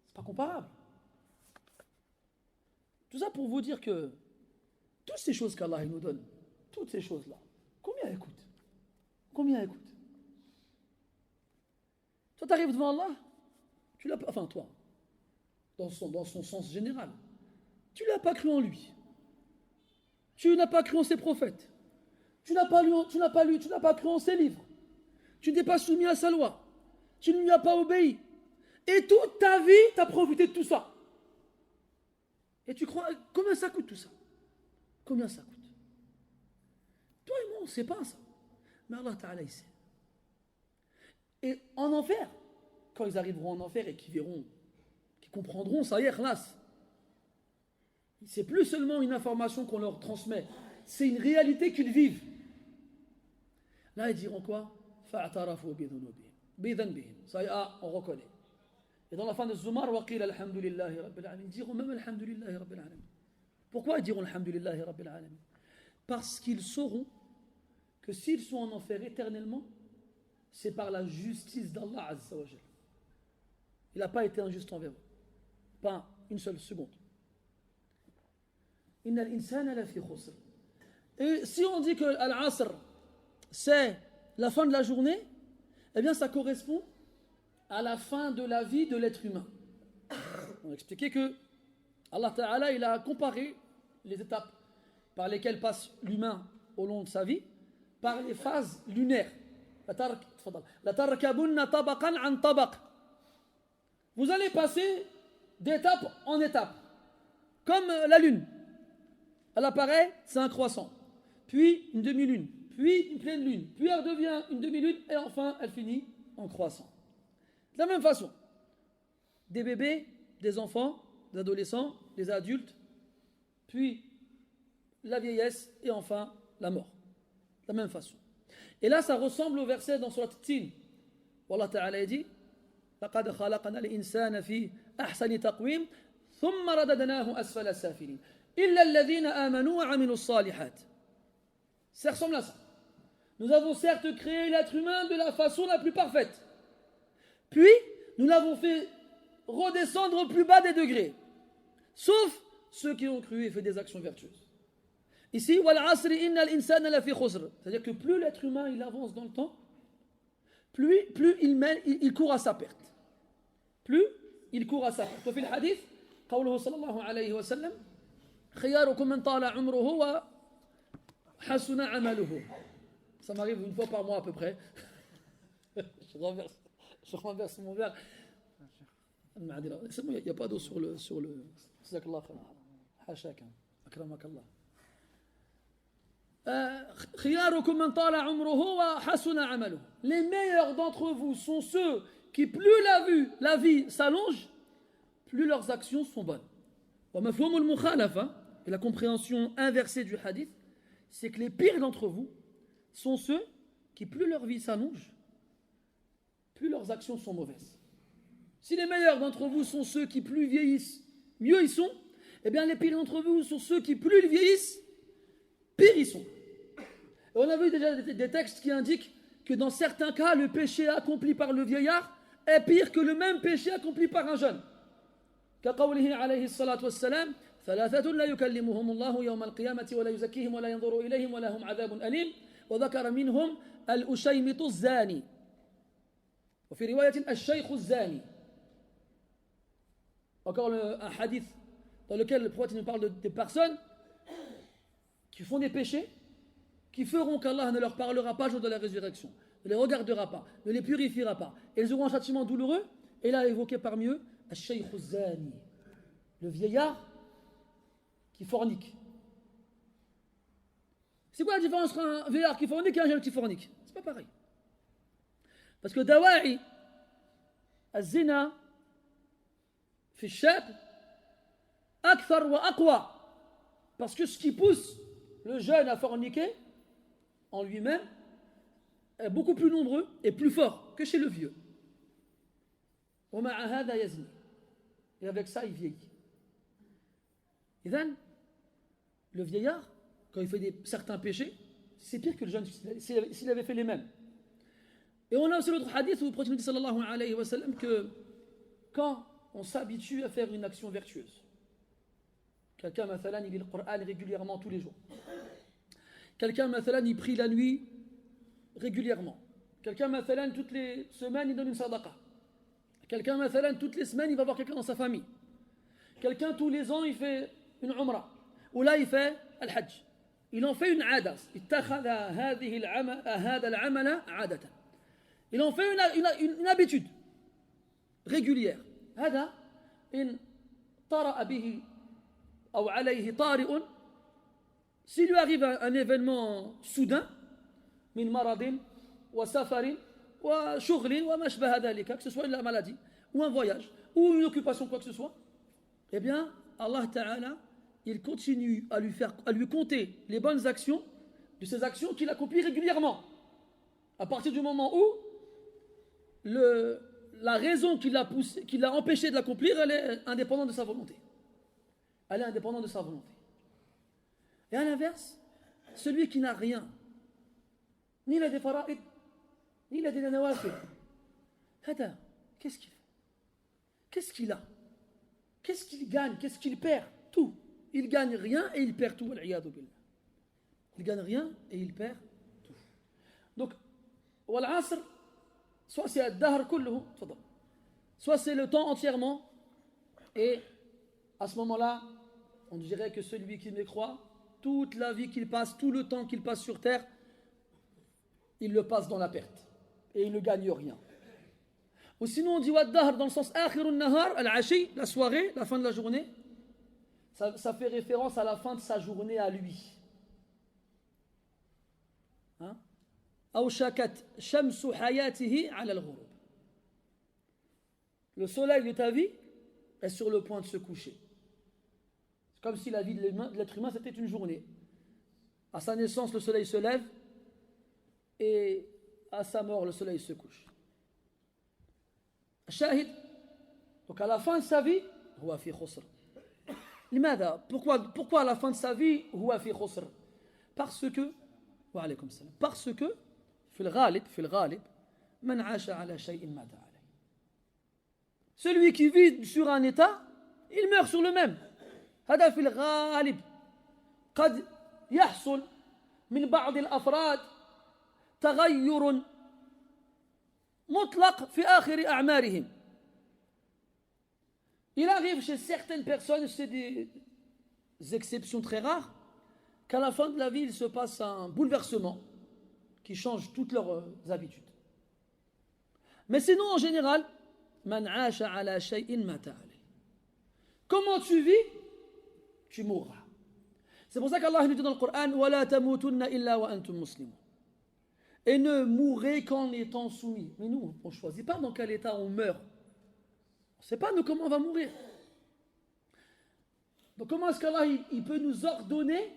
A: C'est pas comparable. Tout ça pour vous dire que toutes ces choses qu'Allah nous donne, toutes ces choses-là, combien elles coûtent? Combien elles coûtent? Toi, tu arrives devant Allah, tu l'as pas, enfin toi, dans son sens général, tu n'as pas cru en lui. Tu n'as pas cru en ses prophètes. Tu n'as pas cru en ses livres. Tu n'es pas soumis à sa loi. Tu ne lui as pas obéi. Et toute ta vie, tu as profité de tout ça. Et tu crois, combien ça coûte tout ça? Combien ça coûte? Toi et moi, on ne sait pas ça. Mais Allah Ta'ala, il sait. Et en enfer, quand ils arriveront en enfer et qu'ils verront, qu'ils comprendront, ça y est, khlas. C'est plus seulement une information qu'on leur transmet, c'est une réalité qu'ils vivent. Là, ils diront quoi? Ça y est, on reconnaît. Et dans la fin de Zumar, ils diront même Alhamdulillahi Rabbil Alamin. Pourquoi ils diront Alhamdulillahi Rabbil Alamin? Parce qu'ils sauront que s'ils sont en enfer éternellement, c'est par la justice d'Allah Azza wa Jal. Il n'a pas été injuste envers eux. Pas une seule seconde. Et si on dit que Al-Asr, c'est la fin de la journée, eh bien ça correspond à la fin de la vie de l'être humain. On a expliqué que Allah Ta'ala, il a comparé les étapes par lesquelles passe l'humain au long de sa vie par les phases lunaires. Vous allez passer d'étape en étape, comme la lune. Elle apparaît, c'est un croissant, puis une demi-lune, puis une pleine lune, puis elle devient une demi-lune, et enfin elle finit en croissant. De la même façon, des bébés, des enfants, des adolescents, des adultes, puis la vieillesse, et enfin la mort. De la même façon. Et là, ça ressemble au verset dans Surat Tin. Allah Ta'ala dit لَقَدْ خَلَقْنَا الْإِنسَانَ فِي أَحْسَنِ تَقْوِيمٍ ثُمَّ رَدَدْنَاهُ أَسْفَلَ السَّافِلِينَ إِلَّا الَّذِينَ آمَنُوا وَعَمِلُوا الصَّالِحَاتِ. Ça ressemble à ça. Nous avons certes créé l'être humain de la façon la plus parfaite. Puis, nous l'avons fait redescendre au plus bas des degrés. Sauf ceux qui ont cru et fait des actions vertueuses. Ici, c'est-à-dire que plus l'être humain il avance dans le temps, plus il court à sa perte. Plus il court à sa perte. وفي الحديث قوله صلى الله عليه وسلم خياركم من طال عمره وحسن عمله. Ça m'arrive une fois par mois à peu près. je renverse mon verre. C'est bon, il n'y a pas d'eau sur le. جزاك الله خير. حاشاك أكرمك الله. Les meilleurs d'entre vous sont ceux qui plus la vie s'allonge, plus leurs actions sont bonnes. Et la compréhension inversée du hadith, c'est que les pires d'entre vous sont ceux qui plus leur vie s'allonge, plus leurs actions sont mauvaises. Si les meilleurs d'entre vous sont ceux qui plus vieillissent, mieux ils sont, eh bien les pires d'entre vous sont ceux qui plus ils vieillissent, pire ils sont. Et on a vu déjà des textes qui indiquent que dans certains cas, le péché accompli par le vieillard est pire que le même péché accompli par un jeune. كقوله عليه الصلاة والسلام ثلاثة لا يكلمهم الله يوم القيامة ولا يزكيهم ولا ينظر إليهم ولا هم عذاب أليم وذكر منهم الأشيمط الزاني وفي رواية الشيخ الزاني. Encore un hadith dans lequel le prophète nous parle des personnes qui font des péchés, qui feront qu'Allah ne leur parlera pas jour de la résurrection, ne les regardera pas, ne les purifiera pas, et ils auront un châtiment douloureux. Et là, évoqué parmi eux, Al-Shaykh al-Zani, le vieillard qui fornique. C'est quoi la différence entre un vieillard qui fornique et un jeune qui fornique? C'est pas pareil. Parce que dawa'i al-zina fi shab akthar wa aqwa. Parce que ce qui pousse le jeune à forniquer en lui-même est beaucoup plus nombreux et plus fort que chez le vieux. Et avec ça, il vieillit. Et then, le vieillard, quand il fait certains péchés, c'est pire que le jeune s'il avait fait les mêmes. Et on a aussi l'autre hadith où le prophète dit sallallahu alayhi wa sallam que quand on s'habitue à faire une action vertueuse, quelqu'un, mathalan, il lit le Coran régulièrement tous les jours. Quelqu'un, mathalan, il prie la nuit régulièrement. Quelqu'un, mathalan, toutes les semaines, il donne une sadaqa. Quelqu'un, mathalan, toutes les semaines, il va voir quelqu'un dans sa famille. Quelqu'un, tous les ans, il fait une umrah. Ou là, il fait al-hajj. Il en fait une ada. Il en fait une habitude régulière. هذا إن طرأ به أو عليه طارئ. S'il lui arrive un événement soudain, من مرض وسفر وشغل وما شبه ذلك, que ce soit la maladie ou un voyage ou une occupation, quoi que ce soit, eh bien Allah Ta'ala, il continue à lui compter les bonnes actions de ces actions qu'il accomplit régulièrement, à partir du moment où la raison qui l'a empêché de l'accomplir, elle est indépendante de sa volonté. Elle est indépendante de sa volonté. Et à l'inverse, celui qui n'a rien, ni il a des fara'id, ni il a des nawafil, qu'est-ce qu'il fait? Qu'est-ce qu'il a? Qu'est-ce qu'il gagne? Qu'est-ce qu'il perd? Tout. Il gagne rien et il perd tout. Il gagne rien et il perd tout. Donc, wal-asr, soit c'est ad-dahr kulluhu, soit c'est le temps entièrement, et à ce moment-là, on dirait que celui qui mécroit, toute la vie qu'il passe, tout le temps qu'il passe sur terre, il le passe dans la perte et il ne gagne rien. Ou sinon on dit wad-dahr dans le sens akhirun nahar, al-ashi, la soirée, la fin de la journée. Ça fait référence à la fin de sa journée à lui. Awshakat shamsu hayatihi ala al-ghurub. Le soleil de ta vie est sur le point de se coucher. C'est comme si la vie de l'être humain c'était une journée. À sa naissance, le soleil se lève et à sa mort, le soleil se couche. Shahid. Donc à la fin de sa vie, huwa fi khusr. لماذا? Pourquoi à la fin de sa vie huwa fi khusr? Parce que في الغالب من عاش على شيء مات عليه. Celui qui vit sur un état, il meurt sur le même. هذا في الغالب. قد يحصل من بعض الأفراد تغير مطلق في آخر أعمارهم. Il arrive chez certaines personnes, c'est des exceptions très rares, qu'à la fin de la vie, il se passe un bouleversement qui change toutes leurs habitudes. Mais sinon, en général, man aasha ala shay'in mata alayh. Comment tu vis, tu mourras. C'est pour ça qu'Allah nous dit dans le Coran wala tamutunna illa wa antum muslimun. et ne mourrez qu'en étant soumis. Mais nous, on ne choisit pas dans quel état on meurt. On ne sait pas nous comment on va mourir. Donc comment est-ce qu'Allah il peut nous ordonner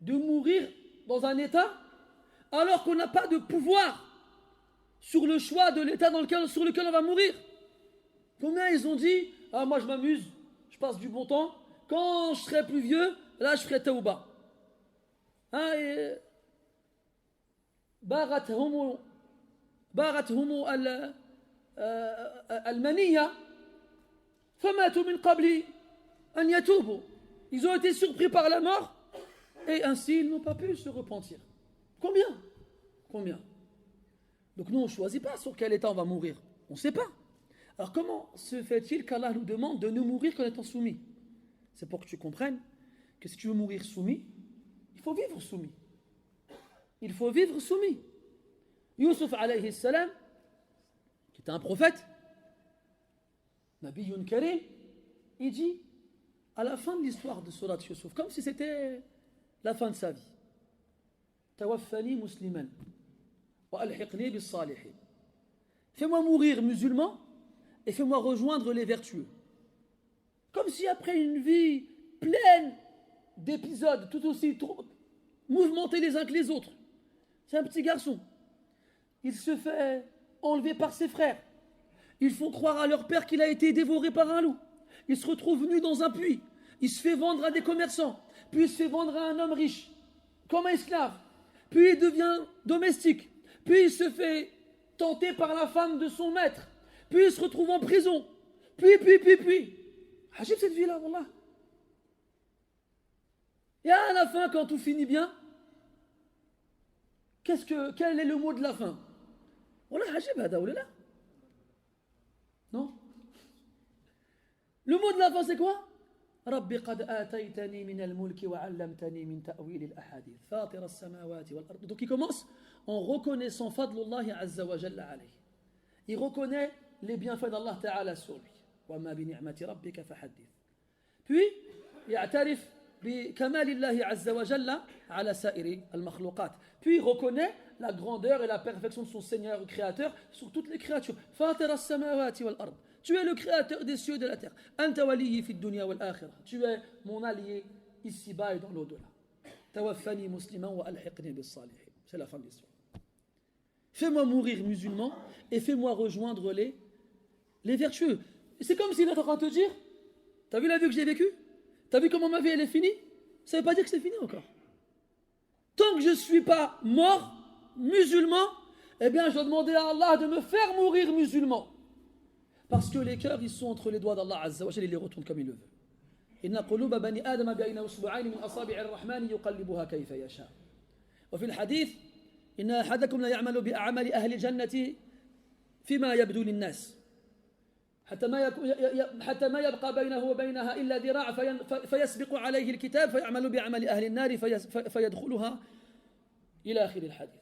A: de mourir dans un état alors qu'on n'a pas de pouvoir sur le choix de l'état sur lequel on va mourir? Combien ils ont dit, ah moi je m'amuse, je passe du bon temps, quand je serai plus vieux, là je ferai tawba. Hein, et بارتهم المنية فماتوا من قبل أن يتوبوا. Ils ont été surpris par la mort et ainsi ils n'ont pas pu se repentir. Combien? Donc nous on ne choisit pas sur quel état on va mourir. On ne sait pas. Alors comment se fait-il qu'Allah nous demande de ne mourir qu'en étant soumis? C'est pour que tu comprennes que si tu veux mourir soumis, il faut vivre soumis. Il faut vivre soumis. Yusuf alayhi salam, qui était un prophète, Nabiyyun Karim, il dit à la fin de l'histoire de Surat Yusuf, comme si c'était la fin de sa vie, Tawaffani musliman wa alhiqni bis salihin. Fais-moi mourir musulman et fais-moi rejoindre les vertueux. Comme si après une vie pleine d'épisodes tout aussi mouvementés les uns que les autres, c'est un petit garçon. Il se fait enlever par ses frères. Ils font croire à leur père qu'il a été dévoré par un loup. Il se retrouve nu dans un puits. Il se fait vendre à des commerçants. Puis il se fait vendre à un homme riche, comme un esclave. Puis il devient domestique. Puis il se fait tenter par la femme de son maître. Puis il se retrouve en prison. Puis. Ajib cette vie-là, wallah. Et à la fin, quand tout finit bien, quel est le mot de la fin? Wallah, ajib hada ou là? Non? Le mot de la fin, c'est quoi? ربي قد آتيتني من الملك وعلمتني من تأويل الأحاديث فاطر السماوات والأرض. Donc il commence en reconnaissant fadlullah azza wa jalla alayhi. Il reconnaît les bienfaits d'Allah Ta'ala sur lui. وما بنعمة ربك فحدث. Puis يعترف بكمال الله عز وجل على سائر المخلوقات. Puis il reconnaît la grandeur et la perfection de son Seigneur créateur sur toutes les créatures. فاطر السماوات والأرض. Tu es le créateur des cieux et de la terre. Anta waliyyi fi dunya wal akhirah. Tu es mon allié ici-bas et dans l'au-delà. Tawaffani musliman wa alhiqni bis salihin. C'est la fin de l'histoire. Fais-moi mourir musulman et fais-moi rejoindre les vertueux. Et c'est comme s'il est en train de te dire, t'as vu la vie que j'ai vécue? T'as vu comment ma vie elle est finie? Ça ne veut pas dire que c'est fini encore. Tant que je ne suis pas mort, musulman, eh bien je dois demander à Allah de me faire mourir musulman. Parce que les cœurs, ils sont entre les doigts d'Allah Azza wa Jalla, il les retourne comme il le veut. Inna quluba bani Adam bayna usbu'ayn min asabi' ar-rahman yuqallibuha kayfa yasha. Wa fi al-hadith inna ahadakum la ya'malu bi a'mali ahli al-jannati fima yabdu lin-nas. حتى ما يبقى بينه وبينها إلا ذراع فيسبق عليه الكتاب فيعمل بعمل أهل النار فيدخلها إلى آخر الحديث.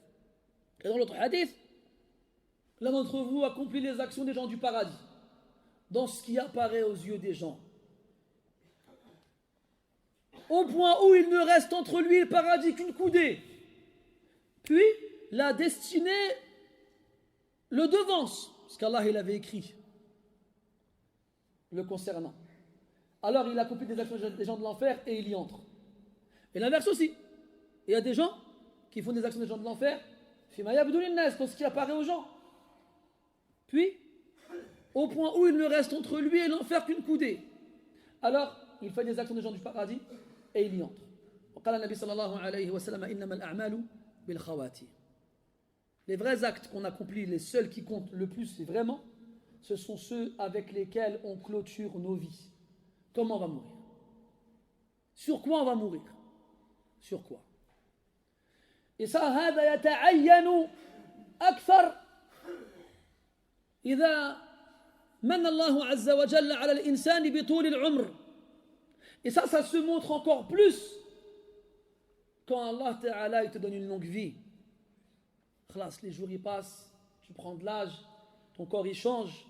A: Et dans l'autre hadith, l'un d'entre vous accomplit les actions des gens du paradis dans ce qui apparaît aux yeux des gens, au point où il ne reste entre lui et le paradis qu'une coudée. Puis la destinée le devance, parce qu'Allah il avait écrit le concernant. Alors il accomplit des actions des gens de l'enfer et il y entre. Et l'inverse aussi. Il y a des gens qui font des actions des gens de l'enfer, dans ce qui apparaît aux gens. Puis, au point où il ne reste entre lui et l'enfer qu'une coudée. Alors, il fait des actions des gens du paradis et il y entre. Les vrais actes qu'on accomplit, les seuls qui comptent le plus, c'est vraiment, ce sont ceux avec lesquels on clôture nos vies. Comment on va mourir? Sur quoi on va mourir? Sur quoi? Et ça, هذا يتعين أكثر إذا من الله عز وجل على الإنسان بطول العمر. Et ça se montre encore plus quand Allah Ta'ala il te donne une longue vie. Khlas, les jours y passent, tu prends de l'âge, ton corps il change,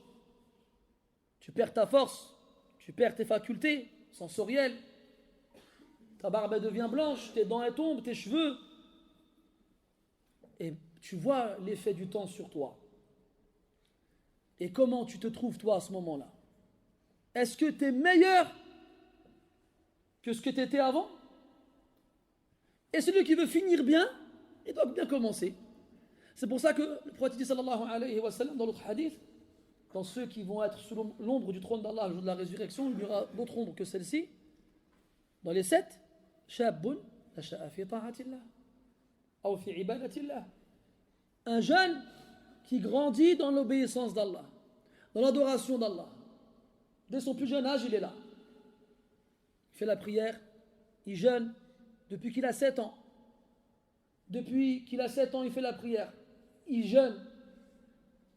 A: tu perds ta force, tu perds tes facultés sensorielles, ta barbe elle devient blanche, tes dents elles tombent, tes cheveux. Et tu vois l'effet du temps sur toi. Et comment tu te trouves toi à ce moment-là? Est-ce que tu es meilleur que ce que tu étais avant? Et celui qui veut finir bien, il doit bien commencer. C'est pour ça que le prophète dit sallallahu alayhi wa sallam dans l'autre hadith, dans ceux qui vont être sous l'ombre du trône d'Allah le jour de la résurrection, il y aura d'autres ombres que celle-ci. Dans les 7, shabun nasha'a fi ta'atillah ou fi ibadatillah. Un jeune qui grandit dans l'obéissance d'Allah, dans l'adoration d'Allah. Dès son plus jeune âge, il est là. Il fait la prière, il jeûne depuis qu'il a 7 ans. Depuis qu'il a 7 ans, il fait la prière. Il jeûne.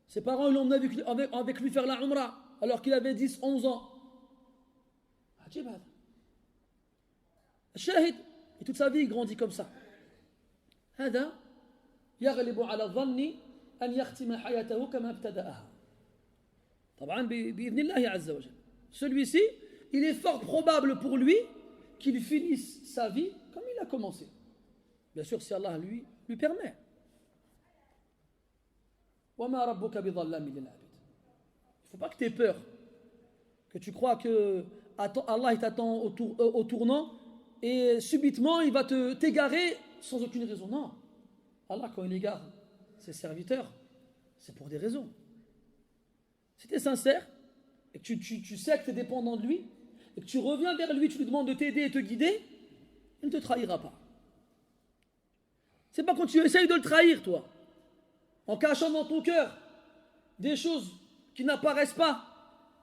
A: Ses parents l'ont emmené avec lui faire la umrah alors qu'il avait 10, 11 ans. Ajib hada. Shahid. Et toute sa vie, il grandit comme ça. هذا يغلب على الظن أن يختم حياته كما ابتدأها. طبعا بإذن الله عز وجل. Celui-ci, il est fort probable pour lui qu'il finisse sa vie comme il a commencé. Bien sûr, si Allah lui permet. وَمَا رَبُّكَ بِظَلَّامٍ لِلْعَبِيدِ. Il ne faut pas que tu aies peur, que tu crois que Allah il t'attend au tournant et subitement il va t'égarer sans aucune raison. Non. Allah, quand il égare ses serviteurs, c'est pour des raisons. Si tu es sincère et que tu sais que tu es dépendant de lui et que tu reviens vers lui, tu lui demandes de t'aider et te guider, il ne te trahira pas. C'est pas quand tu essayes de le trahir, toi, en cachant dans ton cœur des choses qui n'apparaissent pas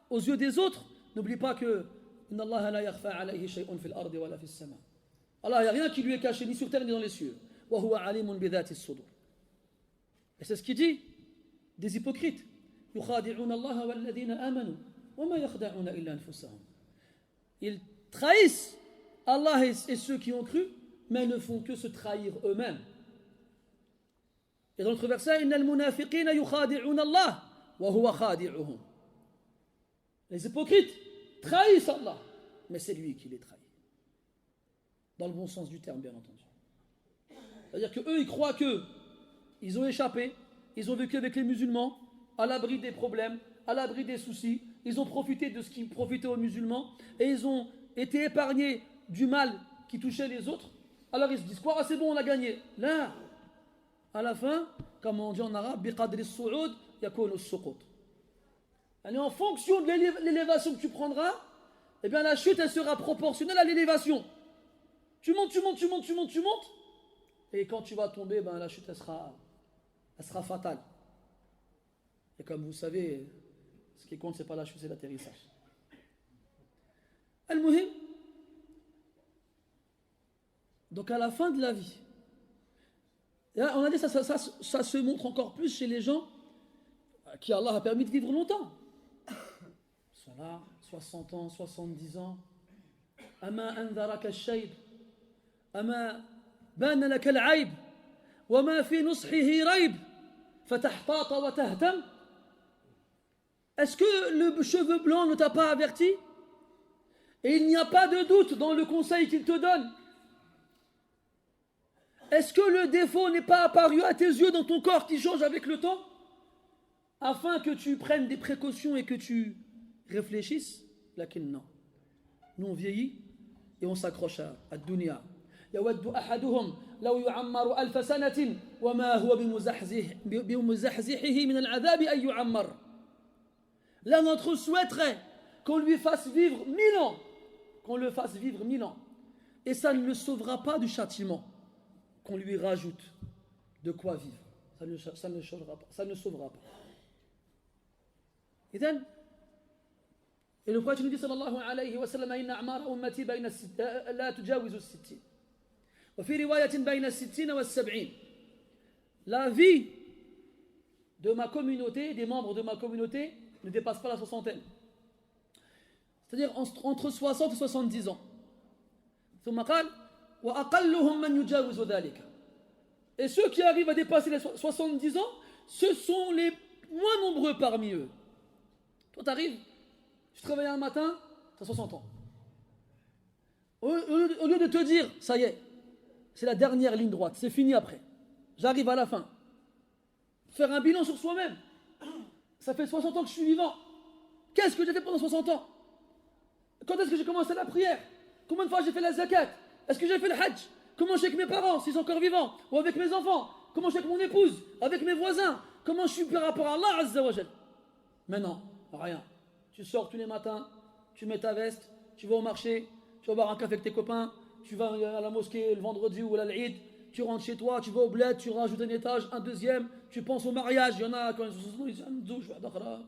A: aux yeux des autres. N'oublie pas que Allah, il n'y a rien qui lui est caché ni sur terre ni dans les cieux. Et c'est ce qu'il dit des hypocrites. Ils trahissent Allah et ceux qui ont cru, mais ne font que se trahir eux-mêmes. Et dans l'autre verset, les hypocrites trahissent Allah, mais c'est lui qui les trahit. Dans le bon sens du terme, bien entendu. C'est-à-dire qu'eux, ils croient qu'ils ont échappé, ils ont vécu avec les musulmans, à l'abri des problèmes, à l'abri des soucis, ils ont profité de ce qui profitait aux musulmans, et ils ont été épargnés du mal qui touchait les autres. Alors ils se disent quoi? Ah, c'est bon, on a gagné. Là, à la fin, comme on dit en arabe, biqadri as-su'ud yakunu as-suqut. En fonction de l'élévation que tu prendras, eh bien la chute elle sera proportionnelle à l'élévation. Tu montes, et quand tu vas tomber, ben, la chute elle sera fatale. Et comme vous savez, ce qui compte c'est pas la chute, c'est l'atterrissage. Al-Muhim. Donc à la fin de la vie, là, on a dit ça se montre encore plus chez les gens qui Allah a permis de vivre longtemps. Ils sont là, 60 ans, 70 ans. Ama anzaraka ash-shayb, ama bana laka al-aib, wa ma fi nushihi rayb, fatahtata wa tahtam. Est-ce que le cheveu blanc ne t'a pas averti? Et il n'y a pas de doute dans le conseil qu'il te donne. Est-ce que le défaut n'est pas apparu à tes yeux dans ton corps qui change avec le temps? Afin que tu prennes des précautions et que tu réfléchisses? Lakin non. Nous on vieillit et on s'accroche à dunya. يود أحدهم لو يعمر ألف سنة وما هو بمزحزحه من العذاب أن يعمر. L'un d'entre eux souhaiterait qu'on lui fasse vivre 1000 ans. Qu'on le fasse vivre 1000 ans. Et ça ne le sauvera pas du châtiment. Qu'on lui rajoute de quoi vivre. Ça ne sauvera pas. إذن, et le prophète nous dit sallallahu alayhi wa sallam inna a'mara ummati bayna la tujawizu as-sittin wa fi riwayatin bayna as-sittin wa as-sab'in. La vie de ma communauté, des membres de ma communauté ne dépasse pas la soixantaine, c'est-à-dire entre 60 et 70 ans. ثم قال وأقلهم من يجاوز ذلك. Et ceux qui arrivent à dépasser les 70 ans, ce sont les moins nombreux parmi eux. Toi, tu arrives, tu te réveilles un matin, tu as 60 ans. Au lieu de te dire, ça y est, c'est la dernière ligne droite, c'est fini après, j'arrive à la fin. faire un bilan sur soi-même. Ça fait 60 ans que je suis vivant. Qu'est-ce que j'ai fait pendant 60 ans? Quand est-ce que j'ai commencé la prière? Combien de fois j'ai fait la zakat? Est-ce que j'ai fait le hajj? Comment je suis avec mes parents, s'ils sont encore vivants? Ou avec mes enfants? Comment je suis avec mon épouse? Avec mes voisins? Comment je suis par rapport à Allah Azza wa Jal? Mais non, rien. Tu sors tous les matins, tu mets ta veste, tu vas au marché, tu vas boire un café avec tes copains, tu vas à la mosquée le vendredi ou à l'Eid, tu rentres chez toi, tu vas au bled, tu rajoutes un étage, un deuxième, tu penses au mariage, il y en a quand ils disent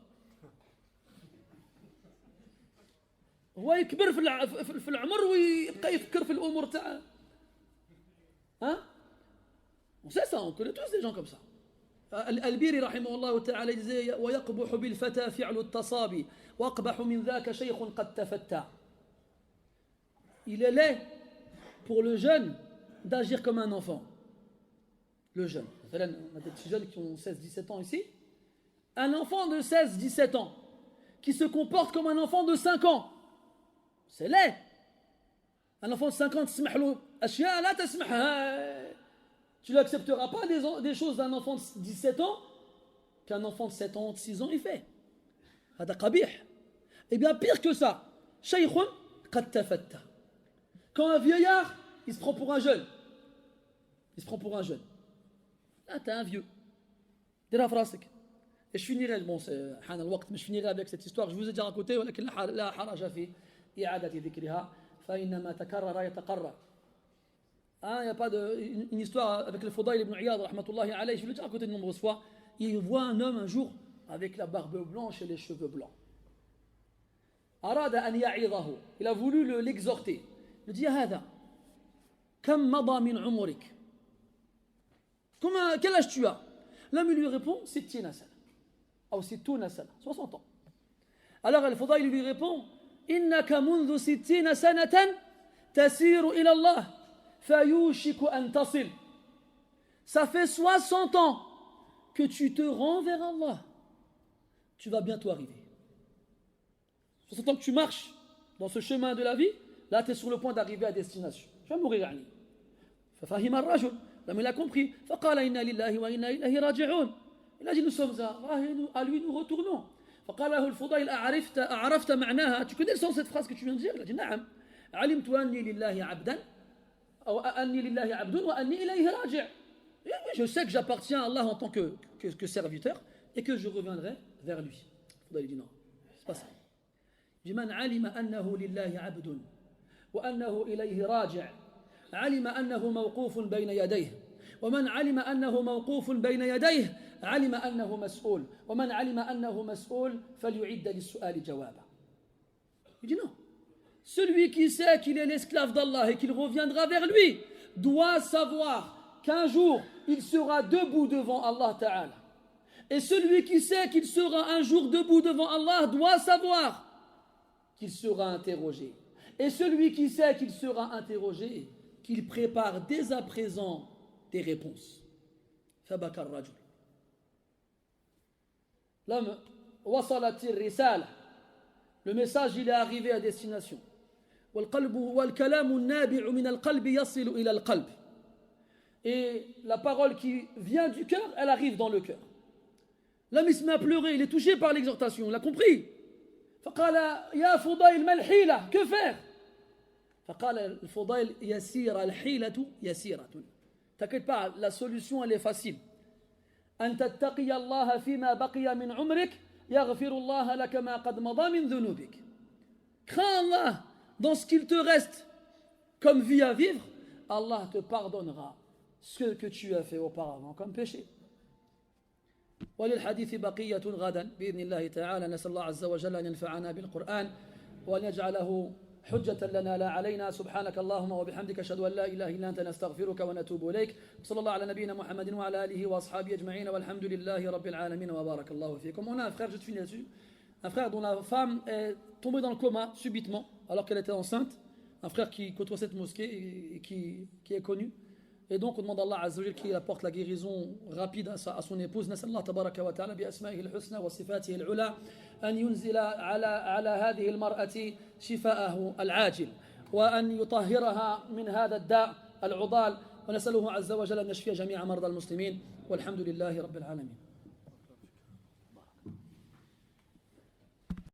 A: هو يكبر في العمر ويبقى يفكر في الامور تاع ها. On sait ça, on connaît tous des gens comme ça. البيري رحمه الله تعالى يقول ويقبح بالفتى فعل التصابي واقبح من ذاك شيخ قد تفتى. Il est laid pour le jeune d'agir comme un enfant. Le jeune. On a des petits jeunes qui ont 16-17 ans ici. Un enfant de 16-17 ans qui se comporte comme un enfant de 5 ans. C'est laid. Un enfant de 5 ans, tu n'accepteras pas des choses d'un enfant de 17 ans qu'un enfant de 7 ans, de 6 ans, il fait. Et bien pire que ça, quand un vieillard, il se prend pour un jeune. Il se prend pour un jeune. Là, t'es un vieux. Dira frasik. Et je finirai, bon, c'est mais je finirai avec cette histoire. Je vous ai déjà raconté, ولكن لا حرج في إعادة ذكرها فإنما تكرر يتقرر. Il n'y a pas une histoire avec le Fudayl ibn Iyad, rahmatullahi alayhi, je vous l'ai déjà raconté de nombreuses fois. Il voit un homme un jour avec la barbe blanche et les cheveux blancs. أراد أن يعظه. Il a voulu l'exhorter. Il lui dit هذا كم مضى من عمرك. Quel âge tu as? L'homme lui répond 60 سنة أو 60 سنة, 60 ans. Alors le Fudayl lui répond إنك منذ 60 سنة تسير إلى الله فيوشك أن تصل. Ça fait 60 ans que tu te rends vers Allah. Tu vas bientôt arriver. 60 ans que tu marches dans ce chemin de la vie, là tu es sur le point d'arriver à destination. Tu vas mourir, يعني. ففهم الرجل. L'homme il a compris. فقال إنا لله وإنا إليه راجعون. Il a dit nous sommes à lui, nous retournons. فقال له الفضيل أعرفت معناها. Tu connais le sens de cette phrase que tu viens de dire? Il a dit نعم. علمت أني لله عبدا أو أني لله عبد وأني إليه راجع. Je sais que j'appartiens à Allah en tant que serviteur et que je reviendrai vers lui. Il dit non, c'est pas ça. Il dit من علم أنه لله عبد وأنه إليه راجع علم أنه موقوف بين يديه ومن علم أنه موقوف بين يديه علم أنه مسؤول ومن علم أنه مسؤول فليعد للسؤال جوابا. Il dit non. Celui qui sait qu'il est l'esclave d'Allah et qu'il reviendra vers lui doit savoir qu'un jour il sera debout devant Allah Ta'ala. Et celui qui sait qu'il sera un jour debout devant Allah doit savoir qu'il sera interrogé. Et celui qui sait qu'il sera interrogé, qu'il prépare dès à présent des réponses. Fabakar Rajul. L'homme, wasalatir risala. Le message, il est arrivé à destination. Et la parole qui vient du cœur, elle arrive dans le cœur. L'homme il se met à pleurer, il est touché par l'exhortation, il a compris. فقال يا فضيل ما الحيلة, que faire? فقال الفضيل يسير الحيلة يسيرة. T'inquiète pas, la solution elle est facile. أن تتقي الله فيما بقي من عمرك يغفر الله لك ما قد مضى من ذنوبك. Crains Allah dans ce qu'il te reste comme vie à vivre, Allah te pardonnera ce que tu as fait auparavant comme péché. وللحديث بقية غدا بإذن الله تعالى. نسأل الله عز وجل أن ينفعنا بالقرآن وأن يجعله حجة لنا لا علينا. سبحانك اللهم وبحمدك أشهد أن لا إله إلا أنت نستغفرك ونتوب إليك. صلى الله على نبينا محمد وعلى آله وأصحابه أجمعين والحمد لله رب العالمين وبارك الله فيكم. On a un frère, je te finis là-dessus, un frère dont la femme est tombée dans le coma subitement alors qu'elle était enceinte. Un frère qui côtoie cette mosquée et qui est connu. Et donc on demande à Allah Azza wa Jalla qu'il apporte la guérison rapide à son épouse. نسأل الله تبارك وتعالى بأسمائه الحسنى وصفاته العلى أن ينزل على هذه المرأة شفاءه العاجل وأن يطهرها من هذا الداء العضال. ونسأله عز وجل أن يشفي جميع مرضى المسلمين والحمد لله رب العالمين.